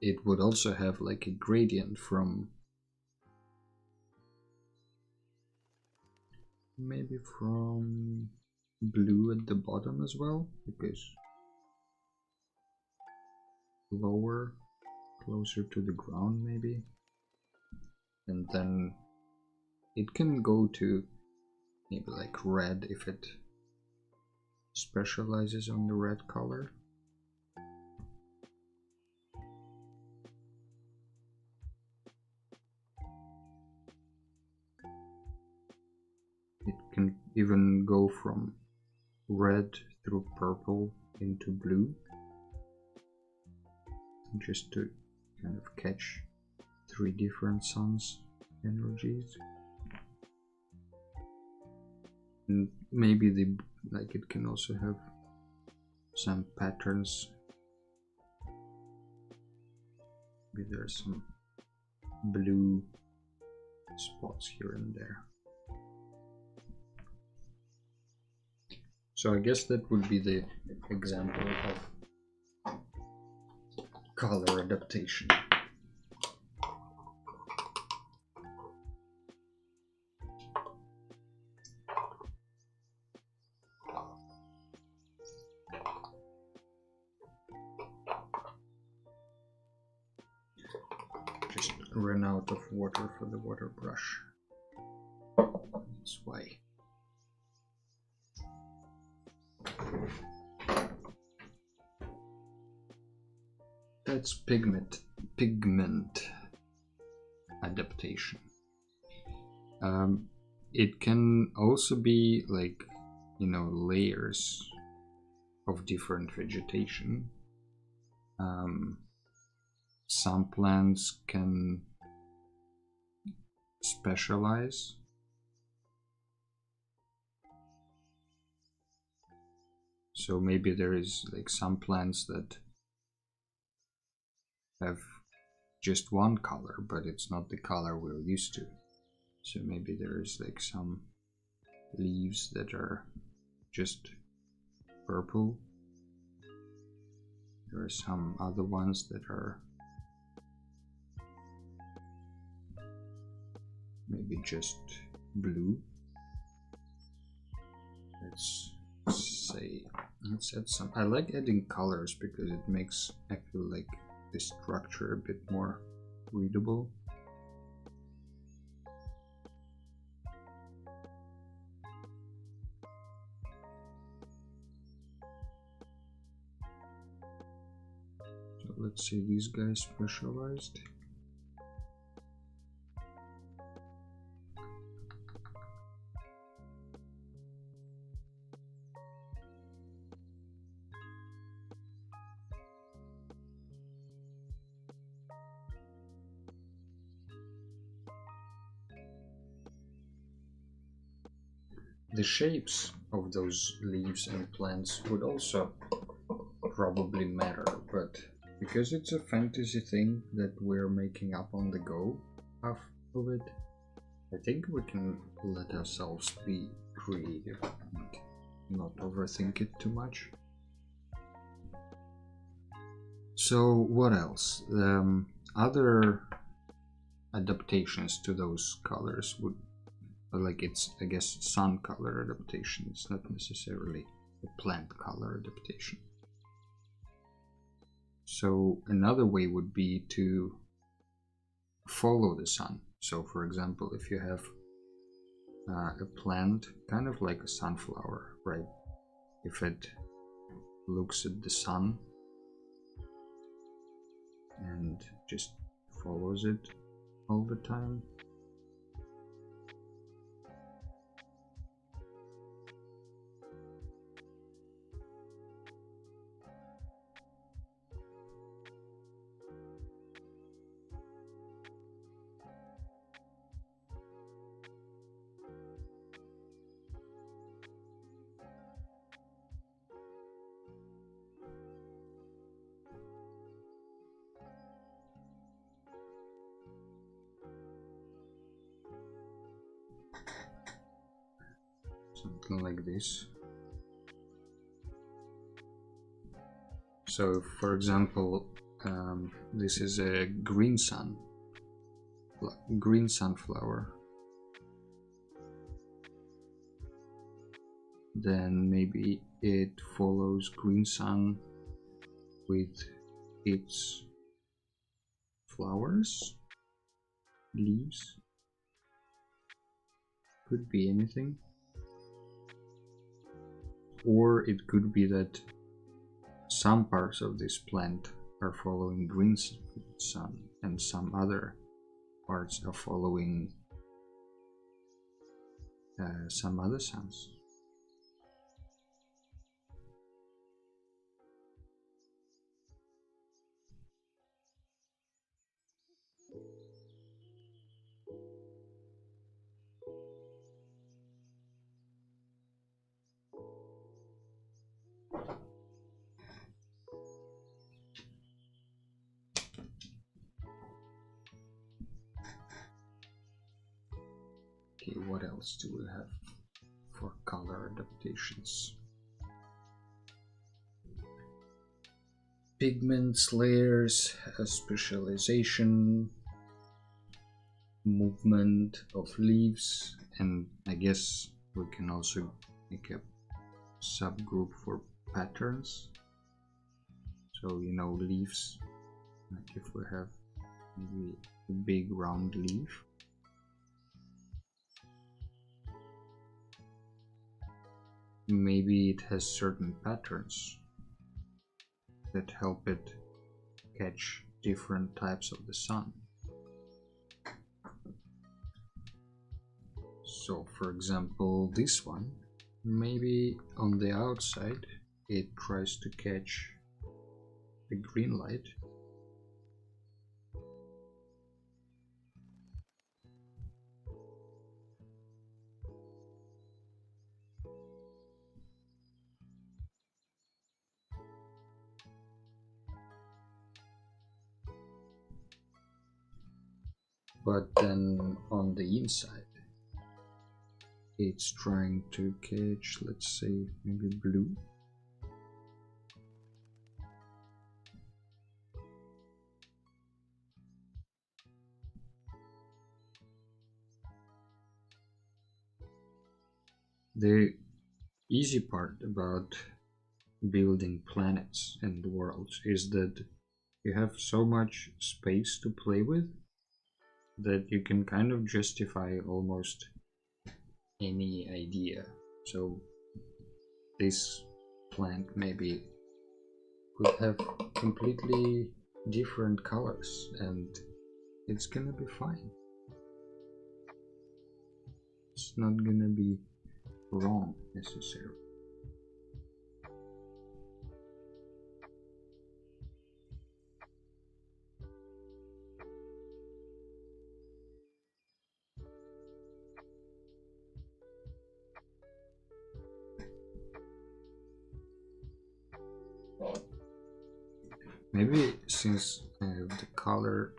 it would also have like a gradient from maybe from blue at the bottom as well, because lower, closer to the ground maybe, and then it can go to maybe like red if it specializes on the red color. It can even go from red through purple into blue, just to kind of catch 3 different suns energies. And maybe it can also have some patterns. Maybe there's some blue spots here and there. So I guess that would be the example of color adaptation. Just ran out of water for the water brush. That's why. That's pigment adaptation. It can also be like, you know, layers of different vegetation. Some plants can specialize. So maybe there is like some plants that have just one color, but it's not the color we're used to. So maybe there is like some leaves that are just purple. There are some other ones that are maybe just blue. Let's add some. I like adding colors because it makes, I feel like, the structure a bit more readable. So let's see, these guys specialized. the shapes of those leaves and plants would also probably matter, but because it's a fantasy thing that we're making up on the go, half of it, I think we can let ourselves be creative and not overthink it too much. So what else? Other adaptations to those colors would, like, it's, I guess, sun color adaptation. It's not necessarily a plant color adaptation. So another way would be to follow the sun. So for example, if you have a plant, kind of like a sunflower, right? If it looks at the sun and just follows it all the time, something like this. So for example, this is a green sunflower. Then maybe it follows green sun with its flowers, leaves, could be anything. Or it could be that some parts of this plant are following green sun and some other parts are following some other suns. Okay, what else do we have for color adaptations? Pigments, layers, specialization, movement of leaves, and I guess we can also make a subgroup for patterns. So, you know, leaves, like if we have maybe a big round leaf, maybe it has certain patterns that help it catch different types of the sun. So for example, this one, maybe on the outside it tries to catch the green light, but then on the inside it's trying to catch, let's say, maybe blue. The easy part about building planets and worlds is that you have so much space to play with that you can kind of justify almost any idea. So this plant maybe could have completely different colors and it's gonna be fine. It's not gonna be wrong necessarily. Maybe since I have the color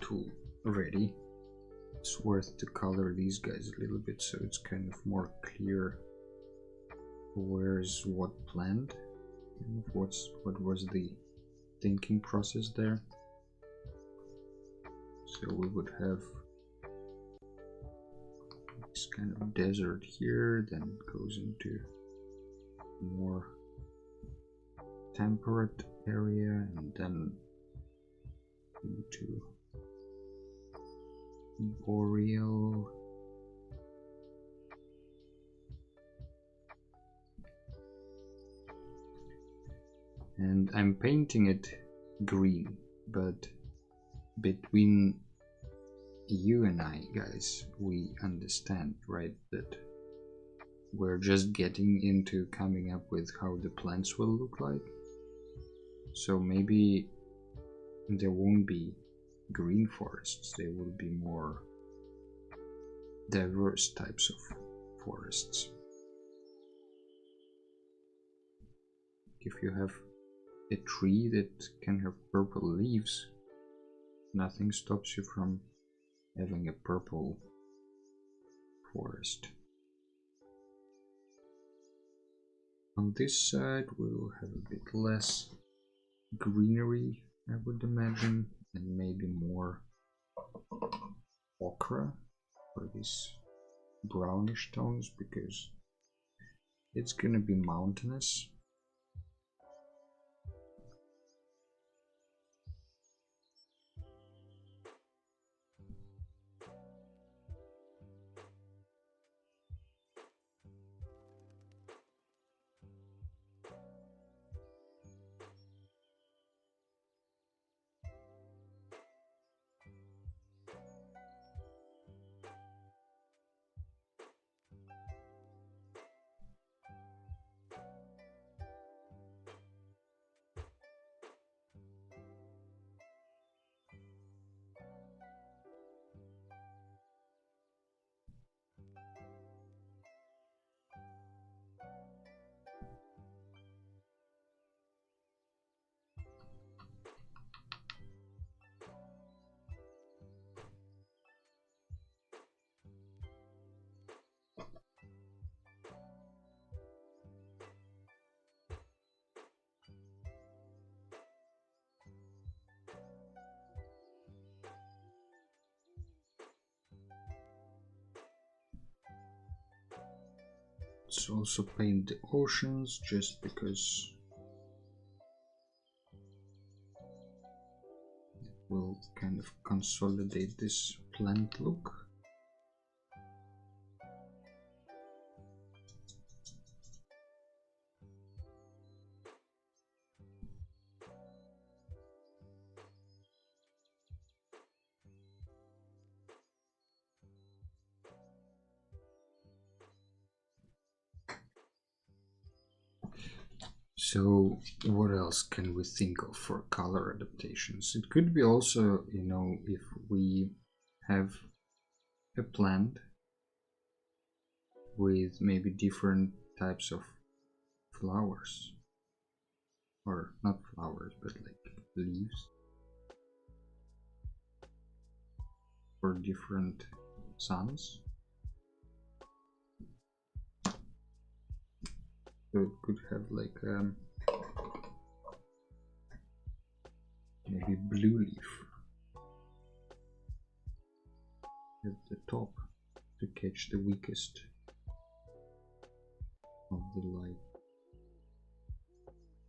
tool ready, it's worth to color these guys a little bit so it's kind of more clear where's what planned, what was the thinking process there. So we would have this kind of desert here, then it goes into more temperate area, and then into boreal. And I'm painting it green, but between you and I, guys, we understand, right, that we're just getting into coming up with how the plants will look like. So maybe there won't be green forests, there will be more diverse types of forests. If you have a tree that can have purple leaves, nothing stops you from having a purple forest. On this side we will have a bit less greenery, I would imagine, and maybe more ochre for these brownish tones, because it's gonna be mountainous. Let's also paint the oceans, just because it will kind of consolidate this plant look. So what else can we think of for color adaptations? It could be also, you know, if we have a plant with maybe different types of flowers, or not flowers, but like leaves, for different suns. So it could have like maybe blue leaf at the top to catch the weakest of the light,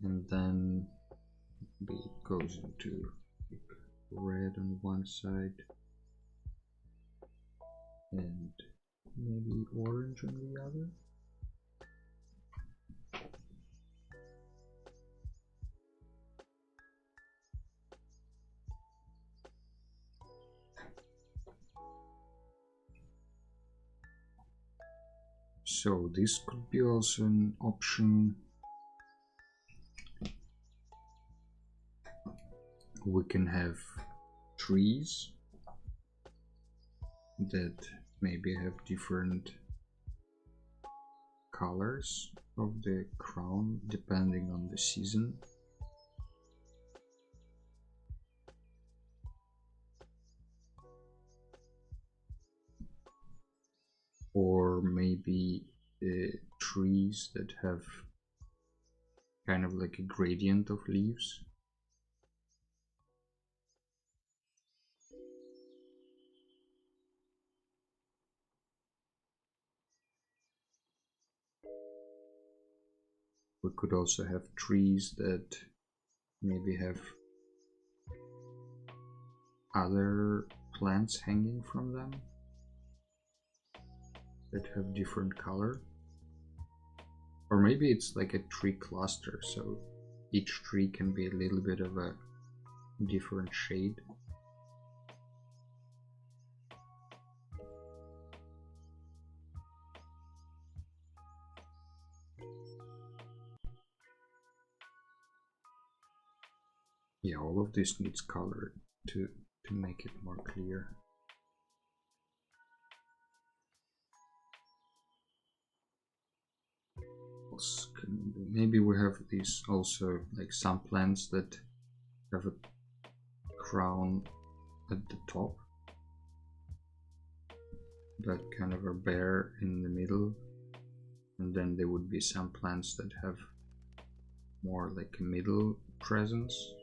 and then it goes into like red on one side and maybe orange on the other. So this could be also an option. We can have trees that maybe have different colors of the crown depending on the season. or maybe trees that have kind of like a gradient of leaves. We could also have trees that maybe have other plants hanging from them that have different color. Or maybe it's like a tree cluster, so each tree can be a little bit of a different shade. Yeah, all of this needs color to make it more clear. Maybe we have these also, like some plants that have a crown at the top that kind of are bare in the middle, and then there would be some plants that have more like a middle presence,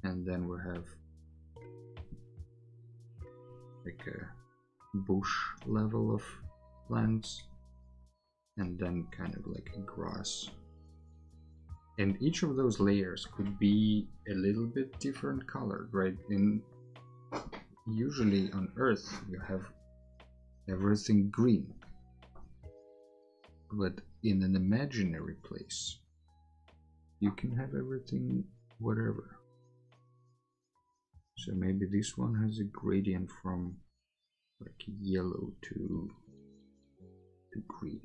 and then we have like a bush level of plants, and then kind of like a grass. And each of those layers could be a little bit different colored, right? Usually on Earth you have everything green, but in an imaginary place you can have everything whatever. So maybe this one has a gradient from like yellow to green.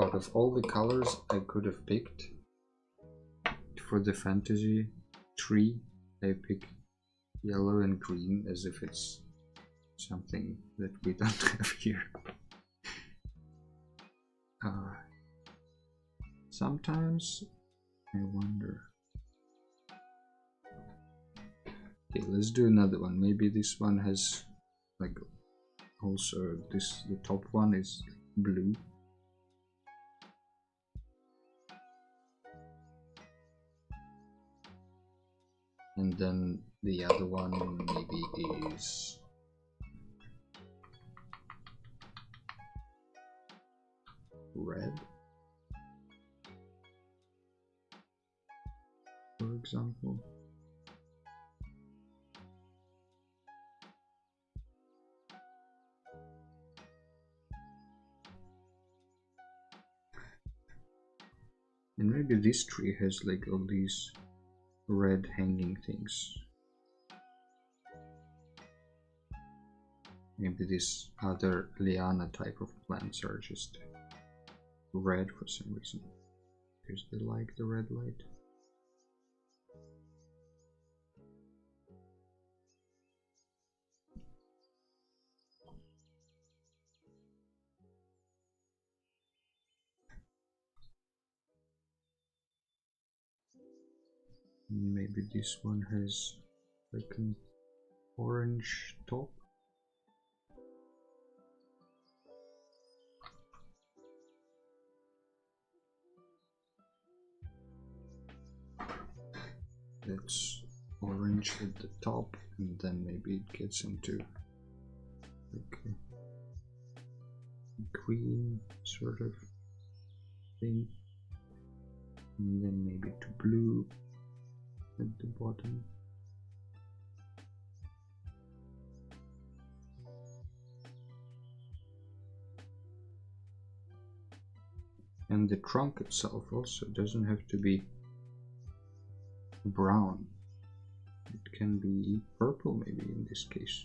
Out of all the colors I could have picked for the fantasy tree, I pick yellow and green as if it's something that we don't have here. Sometimes I wonder. Okay, let's do another one. Maybe this one has like also this, the top one is blue. And then the other one maybe is red, for example. And maybe this tree has like all these red hanging things. Maybe this other liana type of plants are just red for some reason, because they like the red light. Maybe this one has like an orange top. That's orange at the top, and then maybe it gets into like a green sort of thing, and then maybe to blue at the bottom. And the trunk itself also doesn't have to be brown. It can be purple maybe in this case.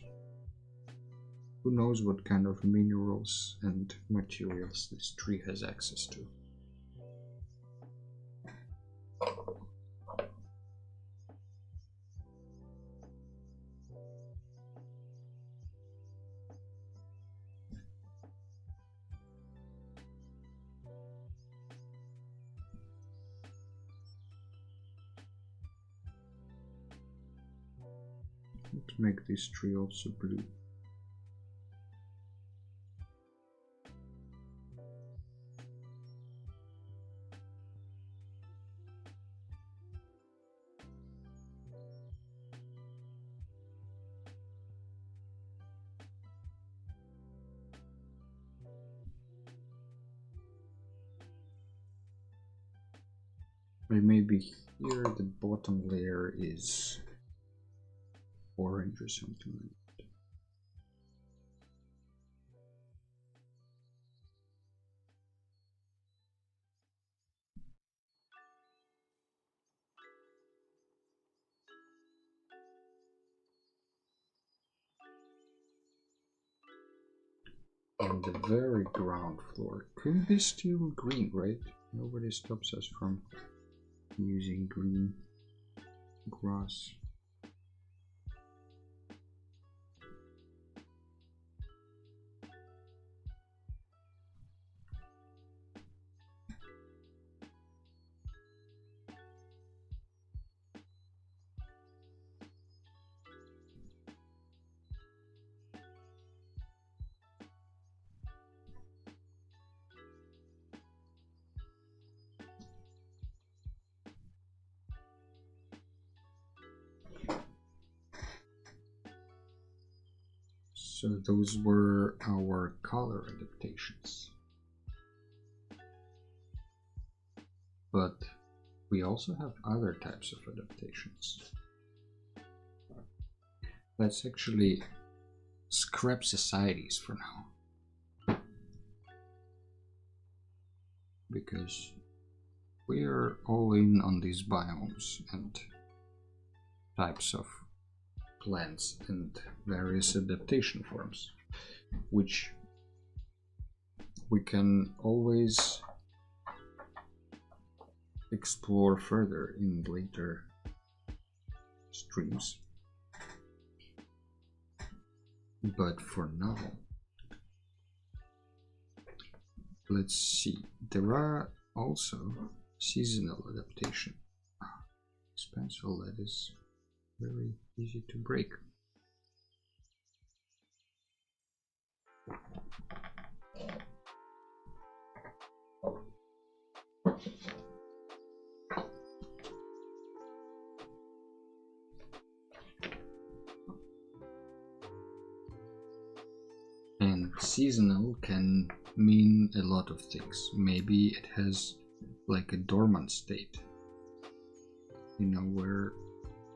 Who knows what kind of minerals and materials this tree has access to. Let's make this tree also blue. Maybe here the bottom layer is orange or something like that. On the very ground floor, could be still green, right? Nobody stops us from using green grass. So those were our color adaptations. But we also have other types of adaptations. Let's actually scrap societies for now. Because we are all in on these biomes and types of plants and various adaptation forms, which we can always explore further in later streams. But for now, let's see. There are also seasonal adaptation. This pencil that is very easy to break. And seasonal can mean a lot of things. Maybe it has like a dormant state, you know, where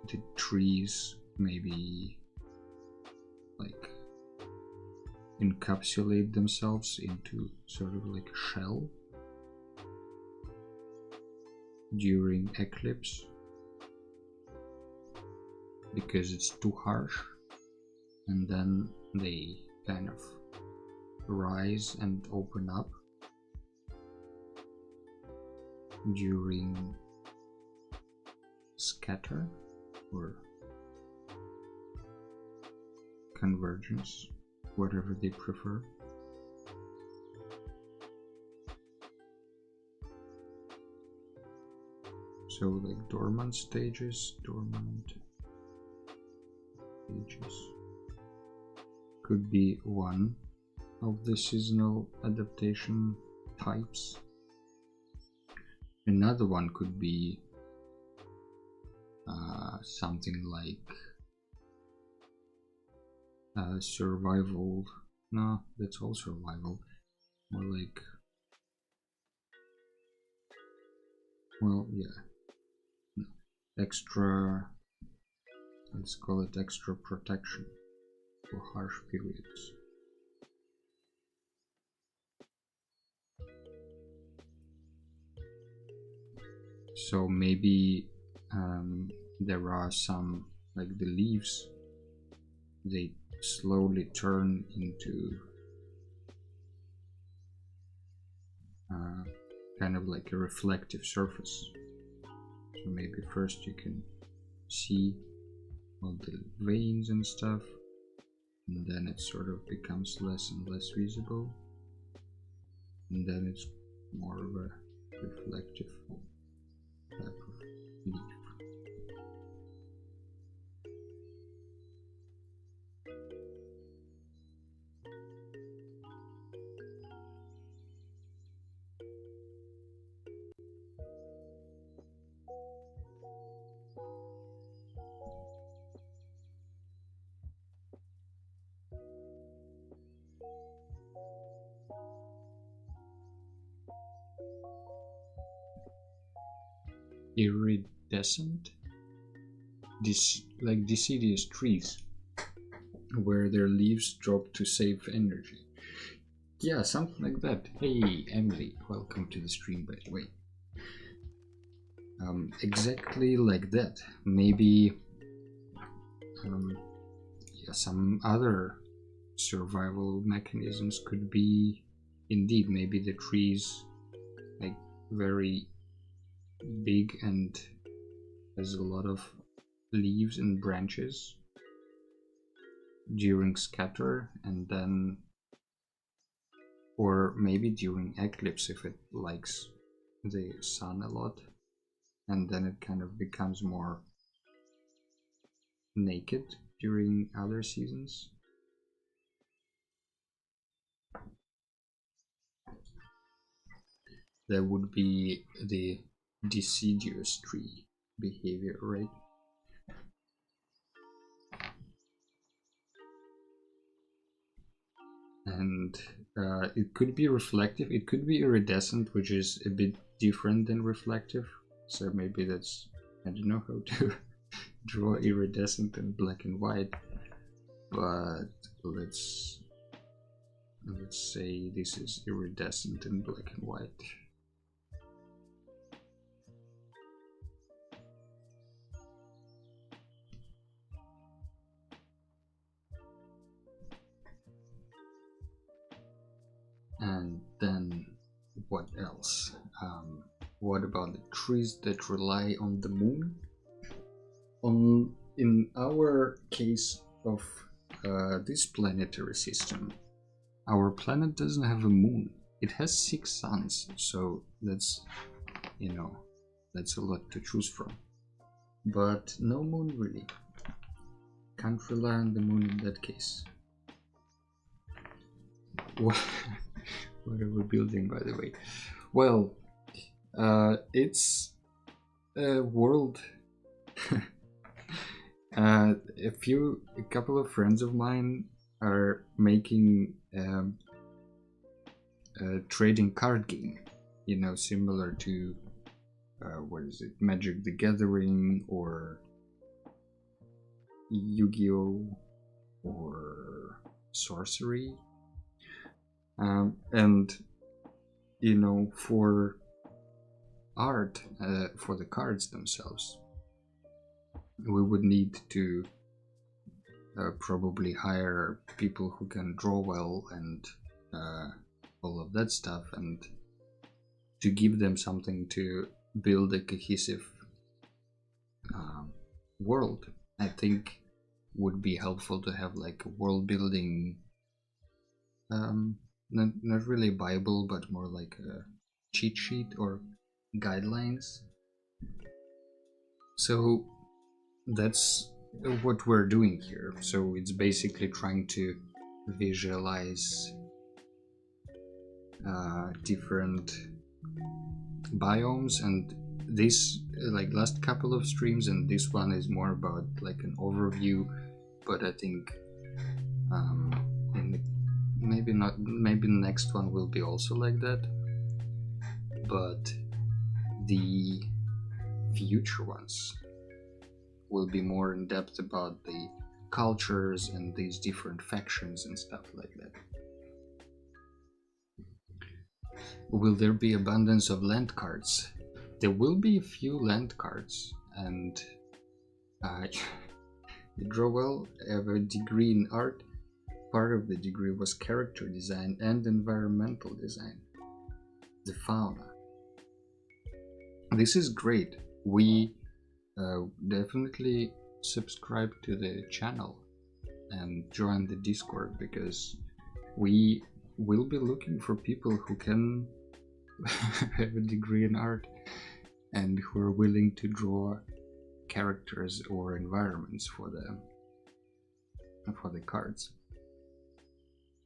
the trees maybe like encapsulate themselves into sort of like a shell during eclipse because it's too harsh, and then they kind of rise and open up during scatter or convergence, whatever they prefer. So like dormant stages could be one of the seasonal adaptation types. Another one could be something like survival. No, that's all survival. More like, well, yeah, no. Extra, let's call it extra protection for harsh periods. So maybe there are some, like the leaves, they slowly turn into kind of like a reflective surface. So maybe first you can see all the veins and stuff, and then it sort of becomes less and less visible, and then it's more of a reflective type of leaf. iridescent, like deciduous trees, where their leaves drop to save energy. Yeah, something like that. Hey, Emily, welcome to the stream, by the way. Exactly like that. Maybe yeah, some other survival mechanisms could be, indeed, maybe the trees, like, very big and has a lot of leaves and branches during scatter, and then, or maybe during eclipse if it likes the sun a lot, and then it kind of becomes more naked during other seasons. That would be the deciduous tree behavior, right? And it could be reflective, it could be iridescent, which is a bit different than reflective. So maybe that's, I don't know how to draw iridescent in black and white, but let's say this is iridescent in black and white. And then what else? What about the trees that rely on the moon? In our case of this planetary system, our planet doesn't have a moon. It has 6 suns, so that's, you know, that's a lot to choose from. But no moon really. Can't rely on the moon in that case. What are we building, by the way? Well, it's a world. A couple of friends of mine are making a trading card game, you know, similar to what is it, Magic the Gathering or Yu-Gi-Oh or Sorcery, and you know, for art, for the cards themselves, we would need to probably hire people who can draw well and all of that stuff, and to give them something to build a cohesive world. I think would be helpful to have like a world building, not really Bible, but more like a cheat sheet or guidelines. So that's what we're doing here. So it's basically trying to visualize different biomes, and this, like, last couple of streams and this one is more about like an overview, but I think maybe the next one will be also like that, but the future ones will be more in depth about the cultures and these different factions and stuff like that. Will there be abundance of land cards? There will be a few land cards, and draw well, have a degree in art. Part of the degree was character design and environmental design. The fauna. This is great. We definitely subscribe to the channel and join the Discord, because we will be looking for people who can have a degree in art and who are willing to draw characters or environments for the cards.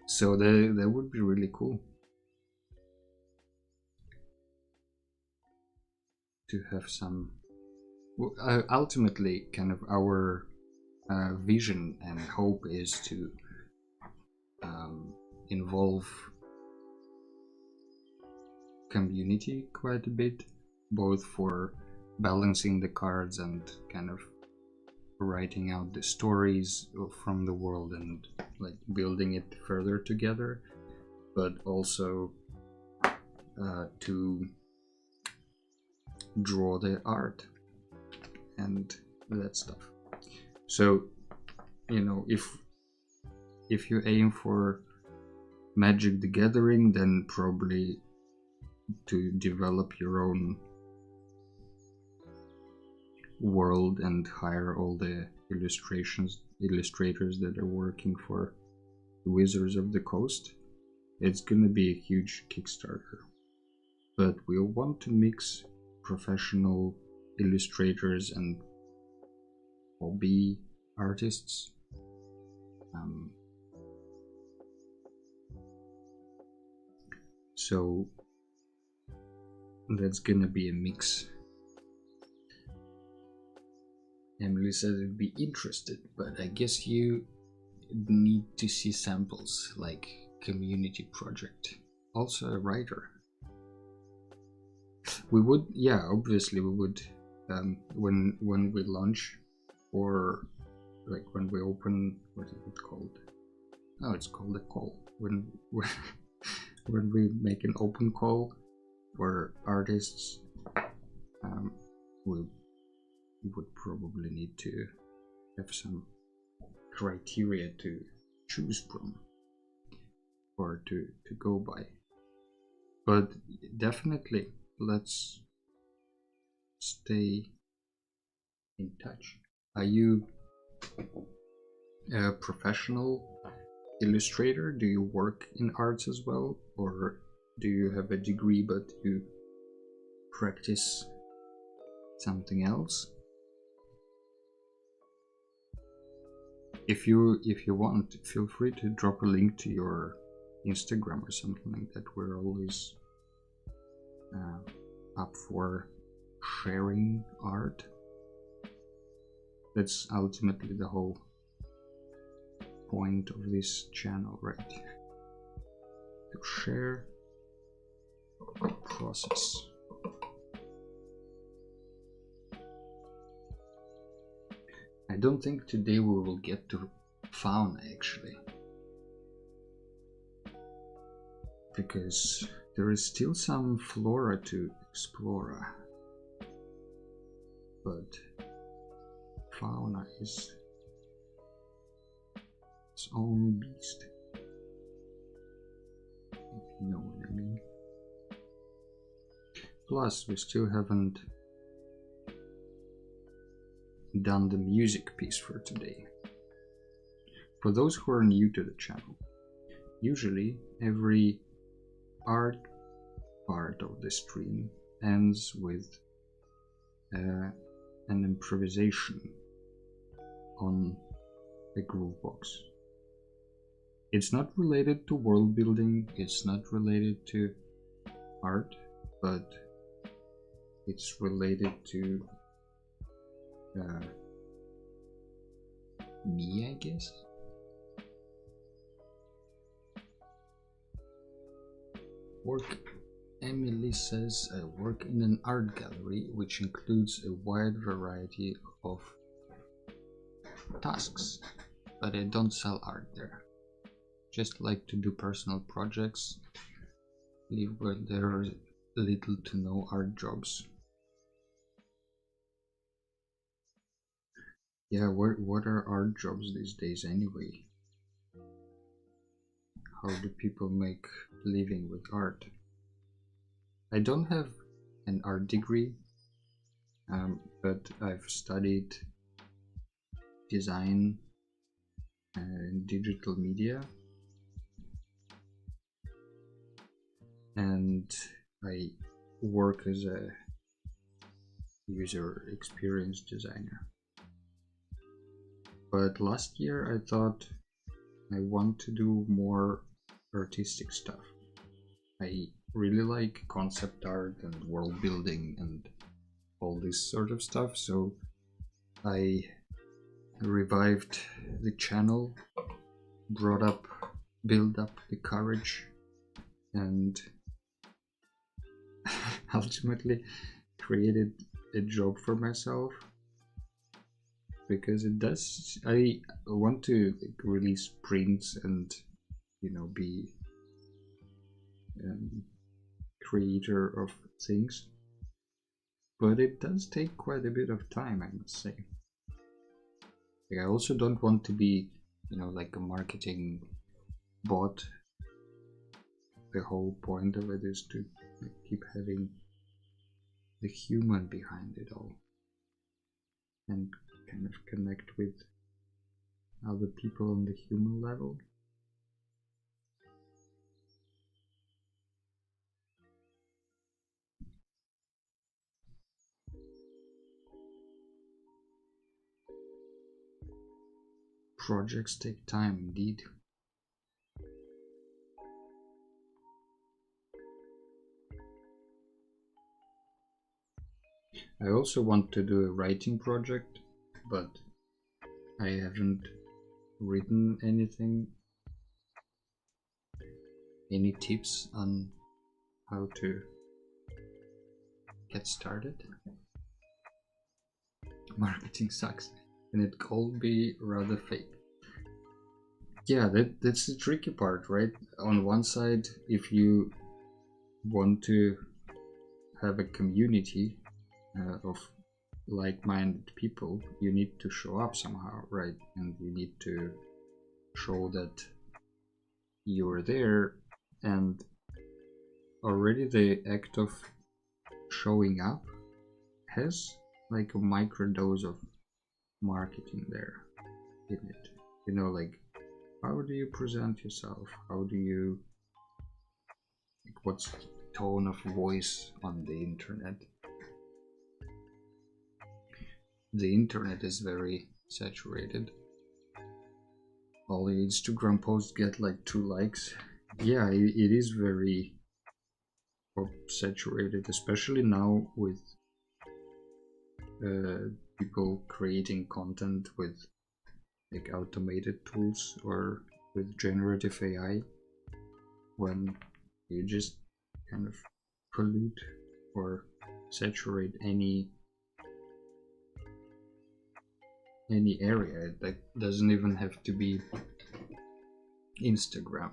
So that would be really cool to have some. Ultimately, kind of our vision and hope is to involve community quite a bit, both for balancing the cards and kind of writing out the stories from the world and like building it further together, but also to draw the art and that stuff. So, you know, if you aim for Magic the Gathering, then probably to develop your own world and hire all the illustrators that are working for the Wizards of the Coast, it's gonna be a huge Kickstarter. But we'll want to mix professional illustrators and hobby artists. So that's gonna be a mix. Emily said it'd be interested, but I guess you need to see samples, like community project. Also a writer. We would, yeah, obviously we would, when we launch, or like when we open, what is it called? Oh, it's called a call. When we make an open call for artists, we would probably need to have some criteria to choose from or to go by. But definitely, let's stay in touch. Are you a professional illustrator? Do you work in arts as well, or do you have a degree but you practice something else? If you want, feel free to drop a link to your Instagram or something like that. We're always up for sharing art. That's ultimately the whole point of this channel, right? To share the process. I don't think today we will get to fauna actually, because there is still some flora to explore, but fauna is its own beast, if you know what I mean. Plus, we still haven't done the music piece for today. For those who are new to the channel, usually every art part of the stream ends with an improvisation on a groovebox. It's not related to world building, it's not related to art, but it's related to me, I guess. Emily says, I work in an art gallery which includes a wide variety of tasks, but I don't sell art there. Just like to do personal projects, live where there are little to no art jobs. Yeah, what are art jobs these days anyway? How do people make a living with art? I don't have an art degree, but I've studied design and digital media, and I work as a user experience designer. But last year I thought I want to do more artistic stuff. I really like concept art and world building and all this sort of stuff, so I revived the channel, built up the courage, and ultimately created a job for myself, because it does. I want to release prints and, you know, be creator of things, but it does take quite a bit of time, I must say. Like, I also don't want to be, you know, like a marketing bot. The whole point of it is to keep having the human behind it all and kind of connect with other people on the human level. Projects take time, indeed. I also want to do a writing project, but I haven't written anything. Any tips on how to get started? Marketing sucks, and it could be rather fake. Yeah, that's the tricky part, right? On one side, if you want to have a community of like-minded people, you need to show up somehow, right? And you need to show that you're there, and already the act of showing up has like a micro dose of marketing there in it. You know, like, how do you present yourself? How do you, like, what's the tone of voice on the internet? The internet is very saturated. All the Instagram posts get like 2 likes. Yeah, it is very saturated, especially now with people creating content with like automated tools or with generative AI, when you just kind of pollute or saturate any area. That doesn't even have to be Instagram.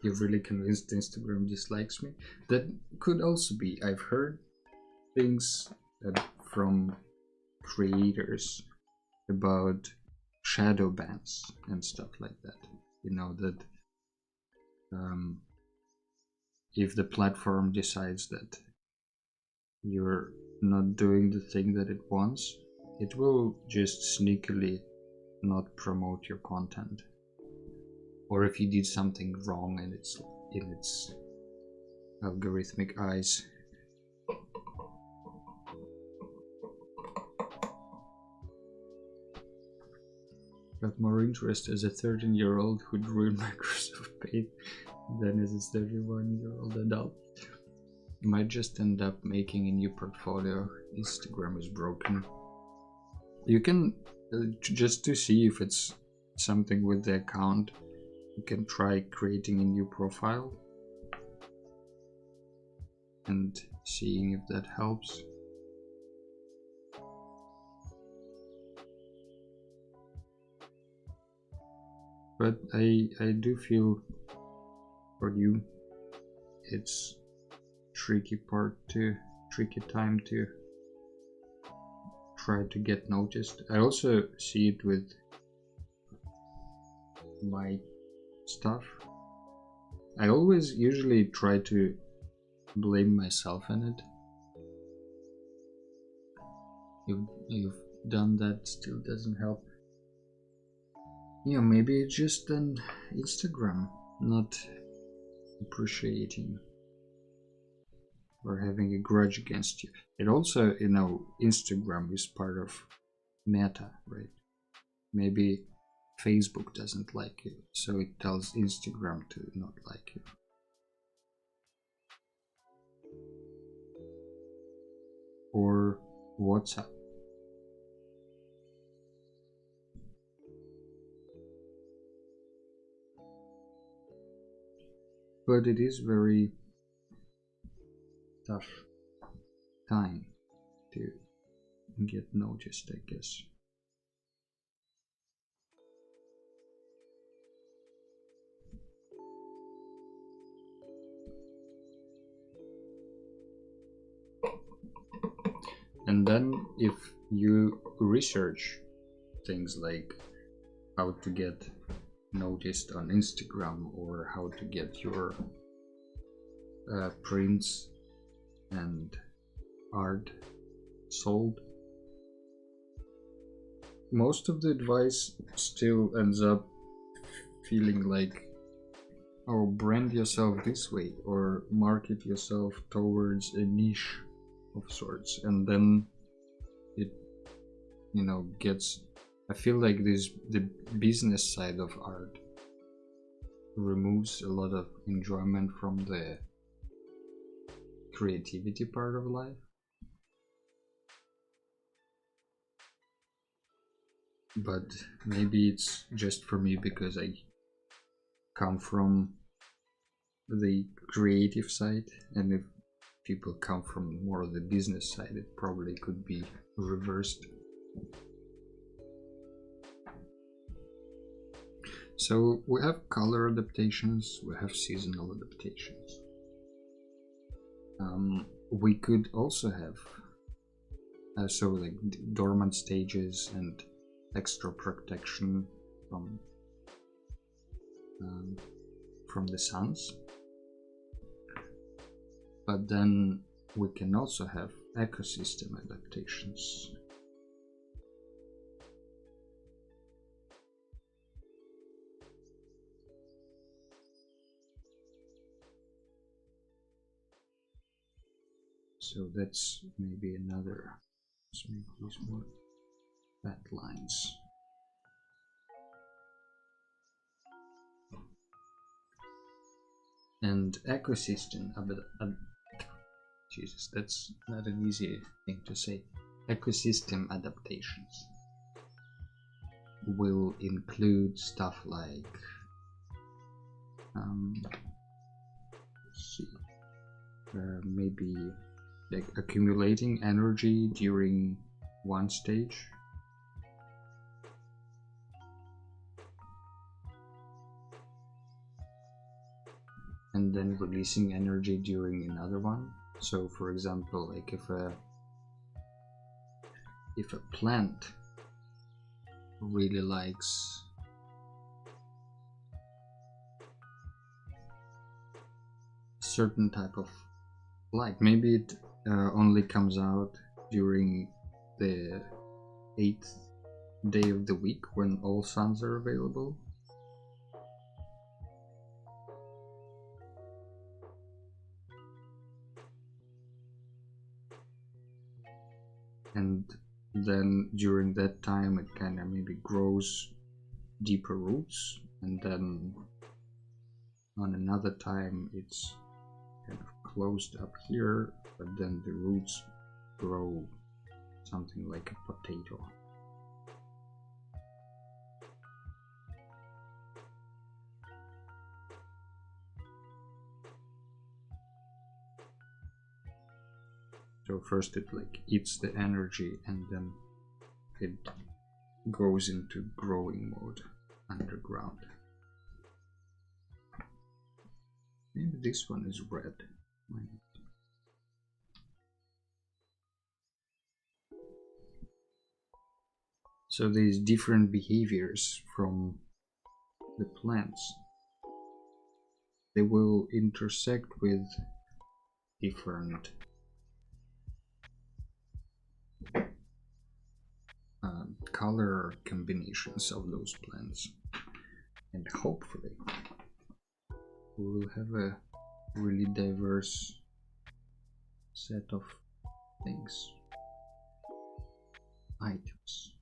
You're really convinced Instagram dislikes me? That could also be. I've heard things from creators about shadow bans and stuff like that. You know, that if the platform decides that you're not doing the thing that it wants, it will just sneakily not promote your content. Or if you did something wrong and it's in its algorithmic eyes. Got more interest as a 13-year-old who drew in Microsoft Paint than as a 31-year-old adult. You might just end up making a new portfolio. Instagram is broken. You can, just to see if it's something with the account, you can try creating a new profile and seeing if that helps. But I do feel for you it's tricky time to try to get noticed. I also see it with my stuff. I always usually try to blame myself in it. If you've done that, still doesn't help. Yeah, maybe it's just an Instagram not appreciating or having a grudge against you. It also, you know, Instagram is part of Meta, right? Maybe Facebook doesn't like you, so it tells Instagram to not like you. Or WhatsApp. But it is very tough time get noticed, I guess. And then if you research things like how to get noticed on Instagram or how to get your prints and art sold, most of the advice still ends up feeling like, oh, brand yourself this way or market yourself towards a niche of sorts. And then it, you know, gets, I feel like the business side of art removes a lot of enjoyment from the creativity part of life. But maybe it's just for me because I come from the creative side, and if people come from more of the business side, it probably could be reversed. So we have color adaptations, we have seasonal adaptations. We could also have so like dormant stages and extra protection from the suns. But then we can also have ecosystem adaptations. So that's maybe another, let's make these more fat lines. And ecosystem Jesus, that's not an easy thing to say. Ecosystem adaptations will include stuff like let's see, maybe like accumulating energy during one stage, and then releasing energy during another one. So for example, like if a plant really likes certain type of light, maybe it only comes out during the 8th day of the week when all suns are available. And then during that time it kind of maybe grows deeper roots, and then on another time it's kind of closed up here, but then the roots grow something like a potato. So first it like eats the energy and then it goes into growing mode underground. Maybe this one is red. So these different behaviors from the plants, they will intersect with different color combinations of those plants, and hopefully we will have a really diverse set of things, items.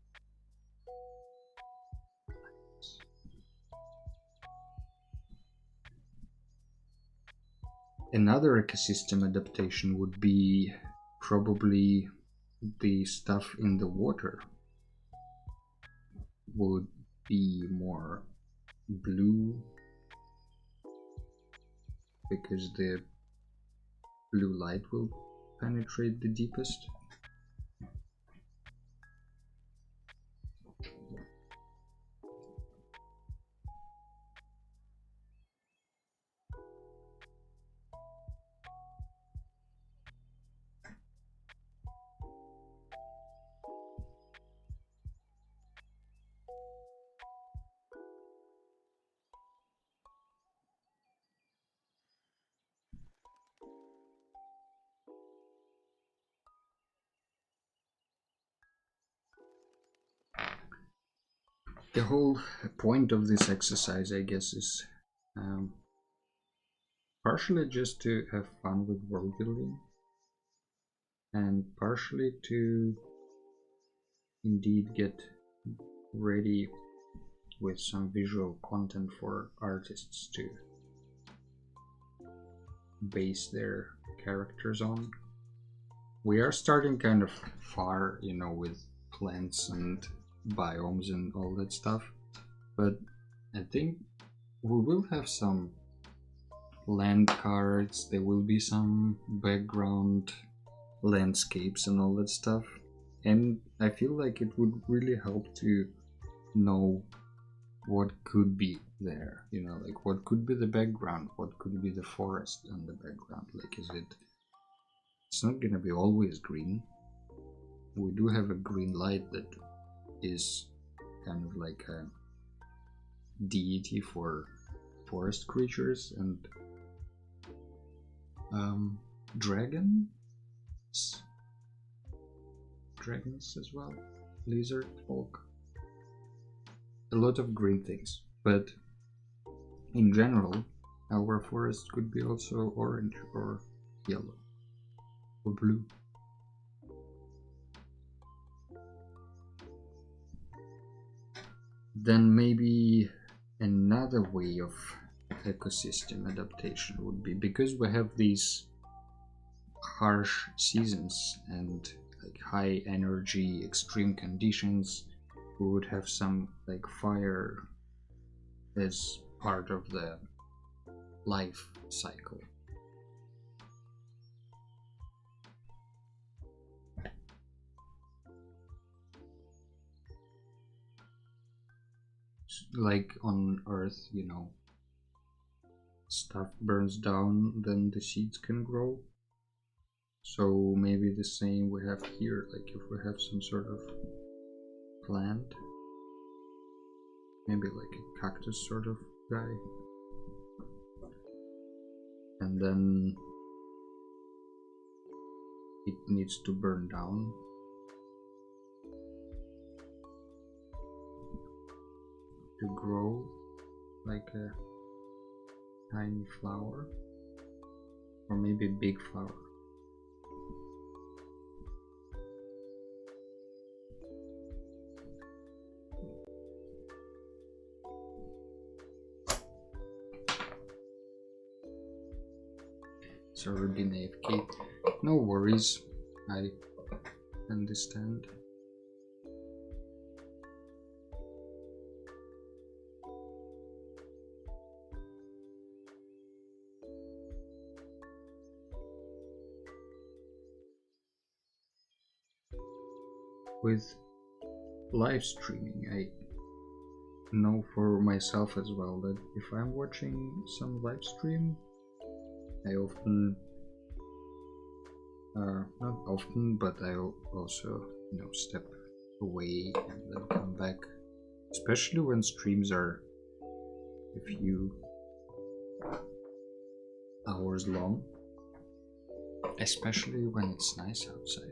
Another ecosystem adaptation would be probably the stuff in the water would be more blue, because the blue light will penetrate the deepest. the whole point of this exercise, I guess, is partially just to have fun with world building, and partially to indeed get ready with some visual content for artists to base their characters on. We are starting kind of far, you know, with plants and biomes and all that stuff, but I think we will have some land cards, there will be some background landscapes and all that stuff, and I feel like it would really help to know what could be there, you know, like what could be the background, what could be the forest in the background. Like, it's not gonna be always green. We do have a green light that is kind of like a deity for forest creatures, and dragons as well, lizard folk, a lot of green things. But in general, our forest could be also orange or yellow or blue. Then maybe another way of ecosystem adaptation would be, because we have these harsh seasons and like high energy extreme conditions, we would have some like fire as part of the life cycle. Like on Earth, you know, stuff burns down, then the seeds can grow. So maybe the same we have here, like if we have some sort of plant, maybe like a cactus sort of guy, and then it needs to burn down to grow like a tiny flower, or maybe a big flower. Sorry, been AFK. No worries, I understand. With live streaming, I know for myself as well that if I'm watching some live stream, I often, not often, but I also, you know, step away and then come back, especially when streams are a few hours long, especially when it's nice outside.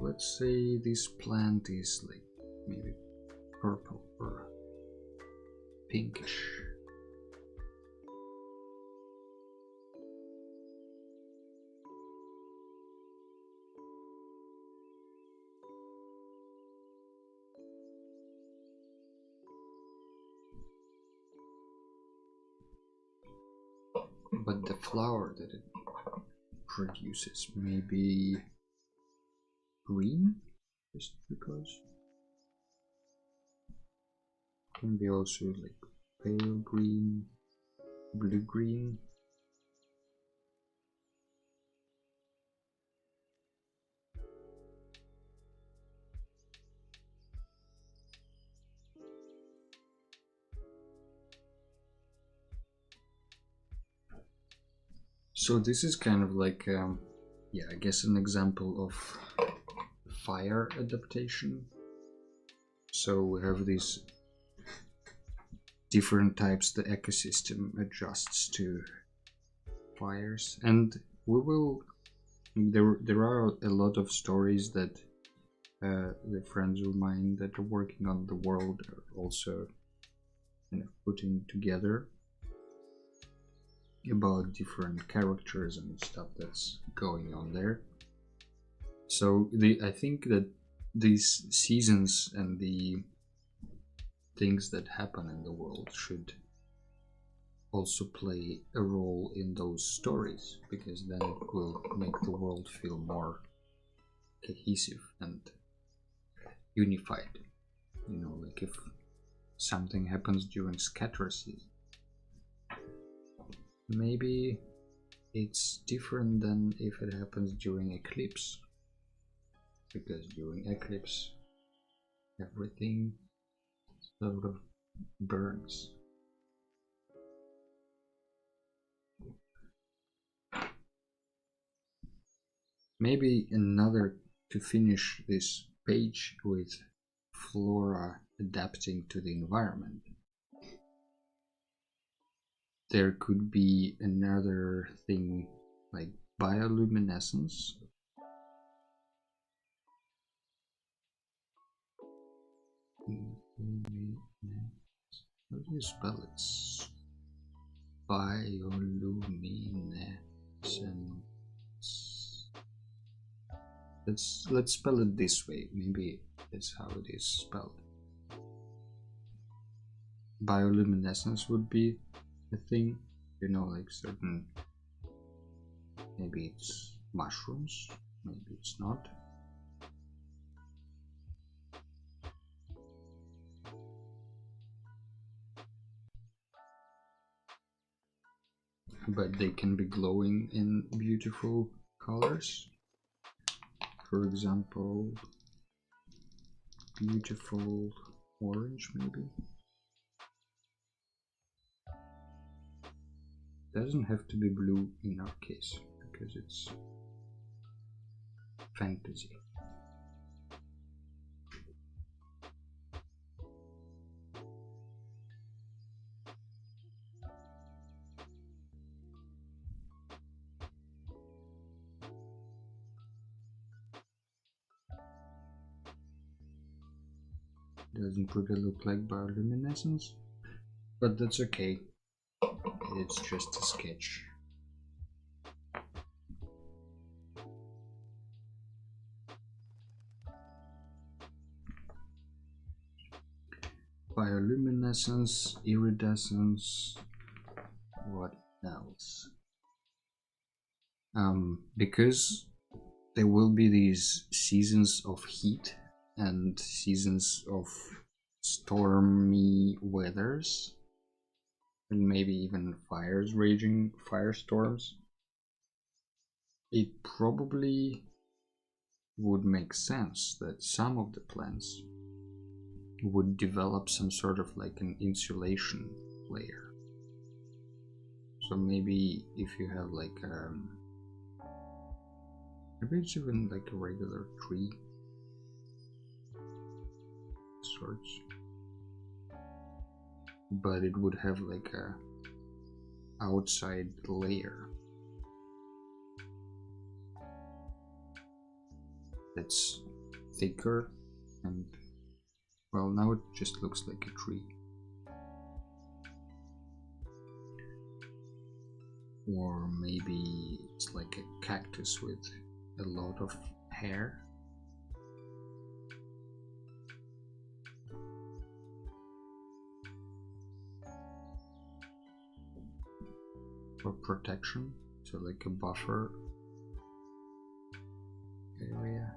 Let's say this plant is like maybe purple or pinkish. But the flower that it produces may be green, just because. Can be also like pale green, blue green. So this is kind of like, yeah, I guess an example of fire adaptation. So we have these different types the ecosystem adjusts to fires, and we will. There are a lot of stories that the friends of mine that are working on the world are also putting together about different characters and stuff that's going on there. So I think that these seasons and the things that happen in the world should also play a role in those stories, because then it will make the world feel more cohesive and unified. Like if something happens during scatter season, maybe it's different than if it happens during eclipse, because during eclipse everything sort of burns. Maybe another, to finish this page with Flora adapting to the environment. There could be another thing like bioluminescence. How do you spell it? Bioluminescence. Let's spell it this way. Maybe that's how it is spelled. Bioluminescence would be a thing, like certain. Maybe it's mushrooms, maybe it's not. But they can be glowing in beautiful colors. For example, beautiful orange, maybe. Doesn't have to be blue in our case, because it's fantasy. Doesn't really look like bioluminescence, but that's okay. It's just a sketch. Bioluminescence, iridescence, what else? Because there will be these seasons of heat and seasons of stormy weathers, and maybe even fires raging, firestorms. It probably would make sense that some of the plants would develop some sort of like an insulation layer. So maybe if you have like maybe it's even like a regular tree sorts, but it would have like a outside layer that's thicker, and well, now it just looks like a tree. Or maybe it's like a cactus with a lot of hair. For protection, so like a buffer area.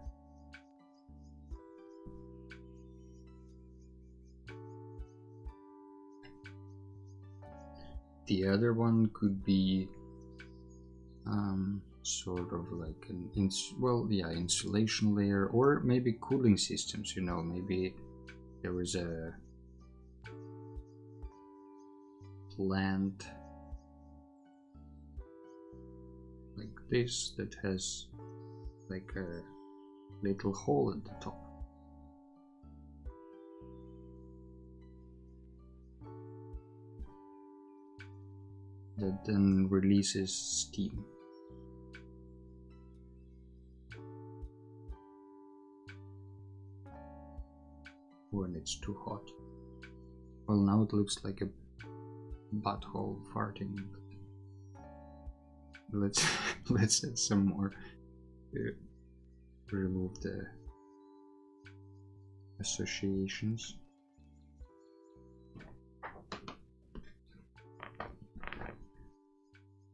The other one could be sort of like an insulation layer, or maybe cooling systems. Maybe there is a plant like this that has like a little hole at the top. That then releases steam. when it's too hot. Well, now it looks like a butthole farting. Let's let's add some more. Remove the associations.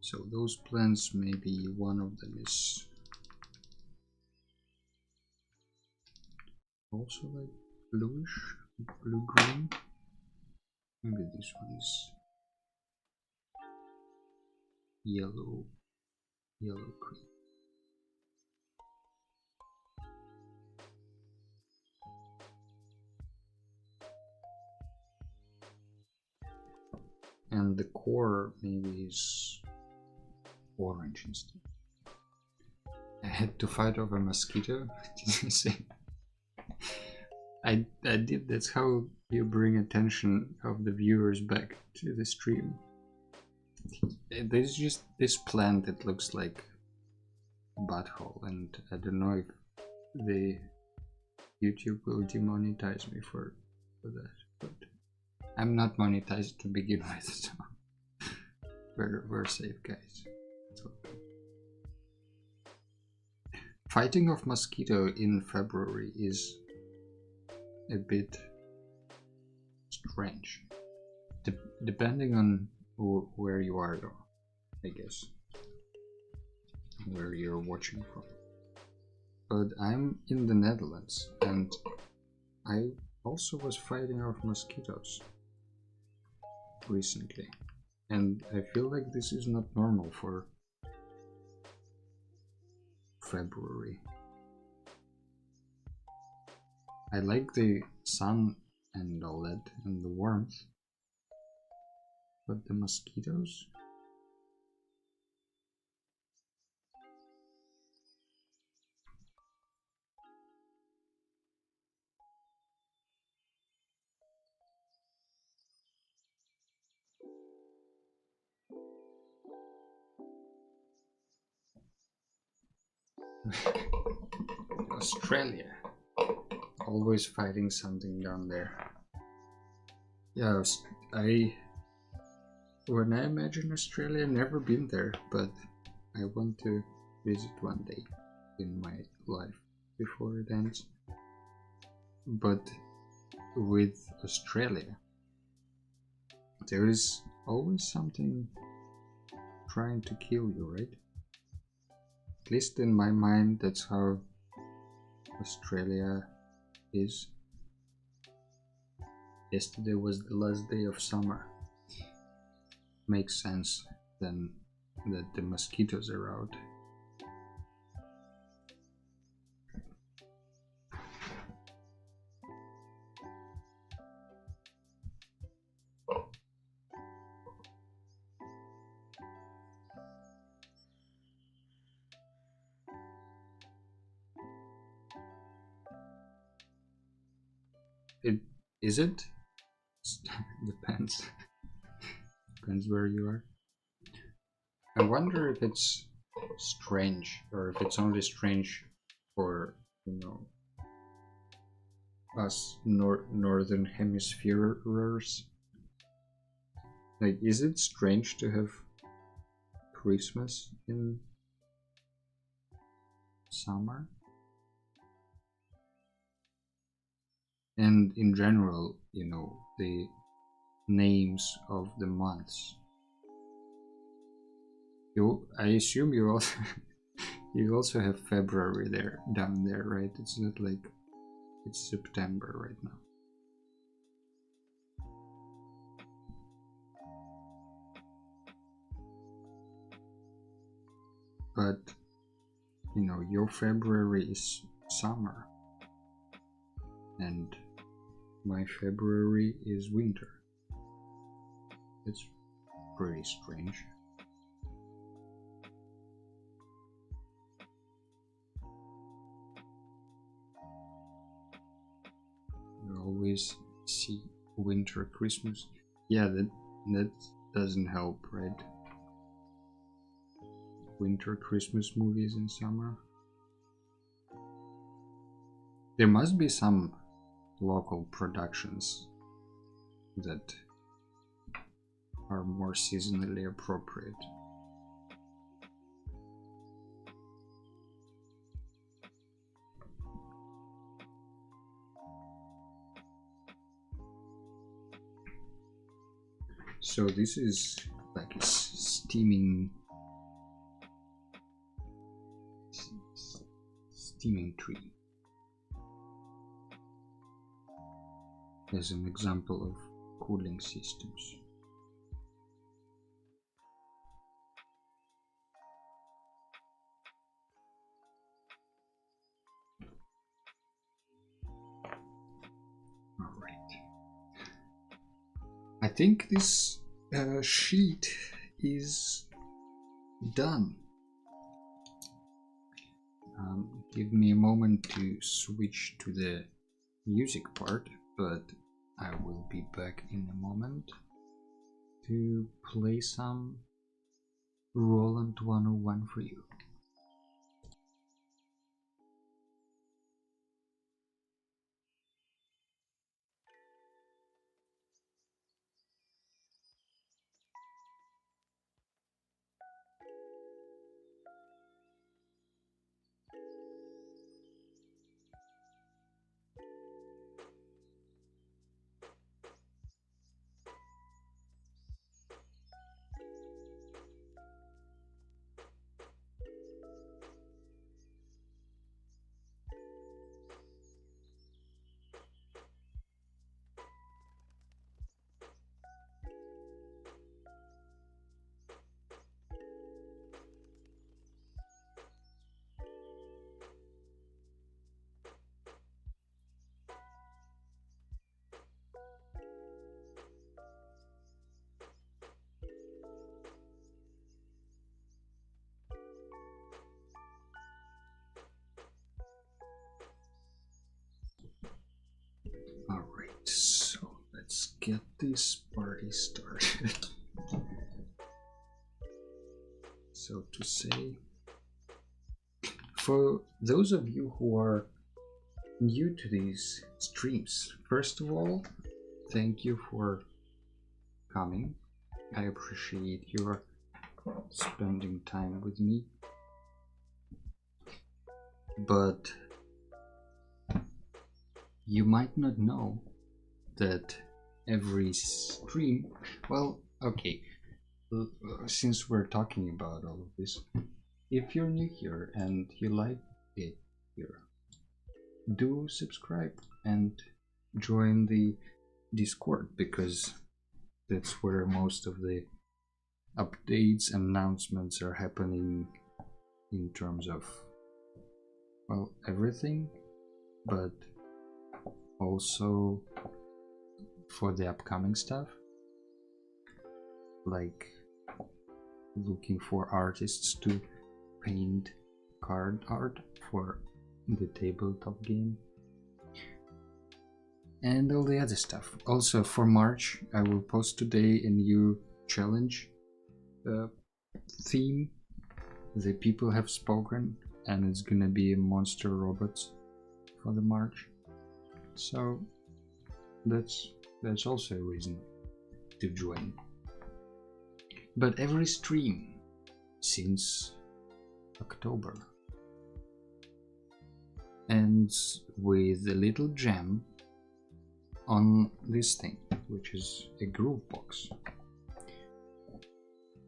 So those plants, maybe one of them is also like bluish, blue-green. Maybe this one is yellow green. And the core maybe is orange instead. I had to fight off a mosquito. Did you say? I did. That's how you bring attention of the viewers back to the stream. There's just this plant that looks like a butthole, and I don't know if the YouTube will demonetize me for that, but I'm not monetized to begin with, so we're safe, guys. Fighting off mosquito in February is a bit strange, depending on where you are, though, I guess, where you're watching from. But I'm in the Netherlands, and I also was fighting off mosquitoes recently, and I feel like this is not normal for February. I like the sun and all that and the warmth, but the mosquitoes? Australia. Always fighting something down there. Yeah, when I imagine Australia, never been there, but I want to visit one day in my life before it ends. But with Australia, there is always something trying to kill you, right? At least in my mind, that's how Australia is. Yesterday was the last day of summer. Makes sense then that the mosquitoes are out. Is it? Depends. Depends where you are. I wonder if it's strange, or if it's only strange for, you know, us northern hemispherers. Like, is it strange to have Christmas in summer? And in general, you know, the names of the months. I assume you also you also have February there down there, right? It's not like it's September right now. But you know, your February is summer, and my February is winter. It's pretty strange. You always see winter Christmas. Yeah, that doesn't help, right? Winter Christmas movies in summer. There must be some local productions that are more seasonally appropriate. So this is like a steaming tree as an example of cooling systems. All right. I think this sheet is done. Give me a moment to switch to the music part, but I will be back in a moment to play some Roland 101 for you. Alright, so let's get this party started. So to say, for those of you who are new to these streams, first of all, thank you for coming. I appreciate your spending time with me. But you might not know that every stream, well, okay, since we're talking about all of this, if you're new here and you like it here, do subscribe and join the Discord, because that's where most of the updates and announcements are happening in terms of, well, everything, but also for the upcoming stuff, like looking for artists to paint card art for the tabletop game and all the other stuff. Also for March, I will post today a new challenge theme. The people have spoken, and it's gonna be monster robots for the March. So that's also a reason to join. But every stream since October ends with a little gem on this thing, which is a groove box.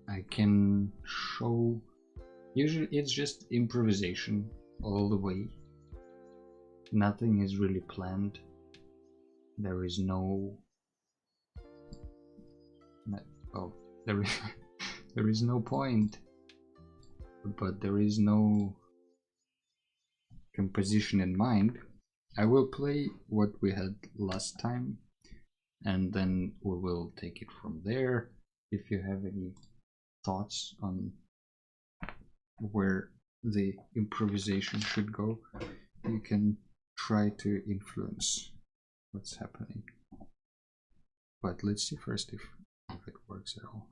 I can show, usually it's just improvisation all the way. Nothing is really planned. There is no, well, there is no point, but there is no composition in mind. I will play what we had last time, and then we will take it from there. If you have any thoughts on where the improvisation should go, you can try to influence what's happening. But let's see first if it works at all.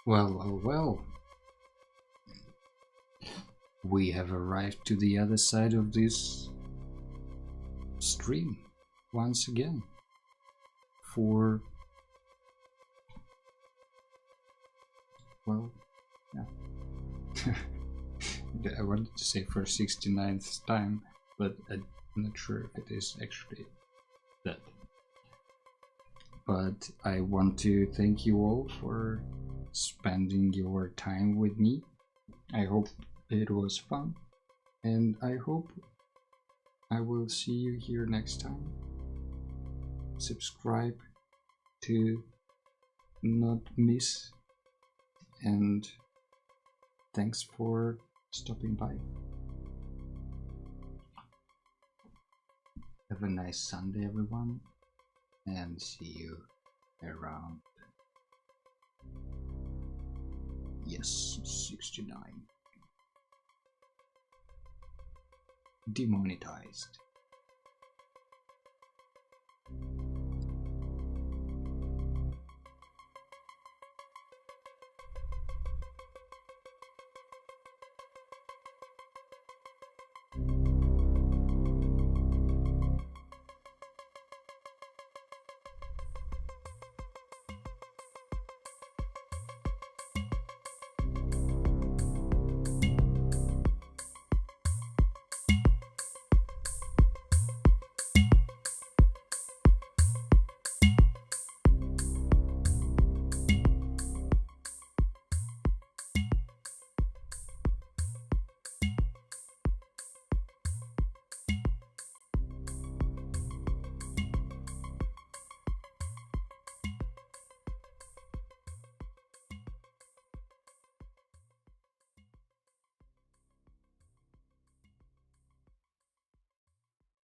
Well. We have arrived to the other side of this stream once again for, well, yeah. I wanted to say for 69th time, but I'm not sure if it is actually that. But I want to thank you all for spending your time with me. I hope it was fun, and I hope I will see you here next time. Subscribe to not miss, and thanks for stopping by. Have a nice Sunday, everyone, and see you around. Yes, 69. Demonetized.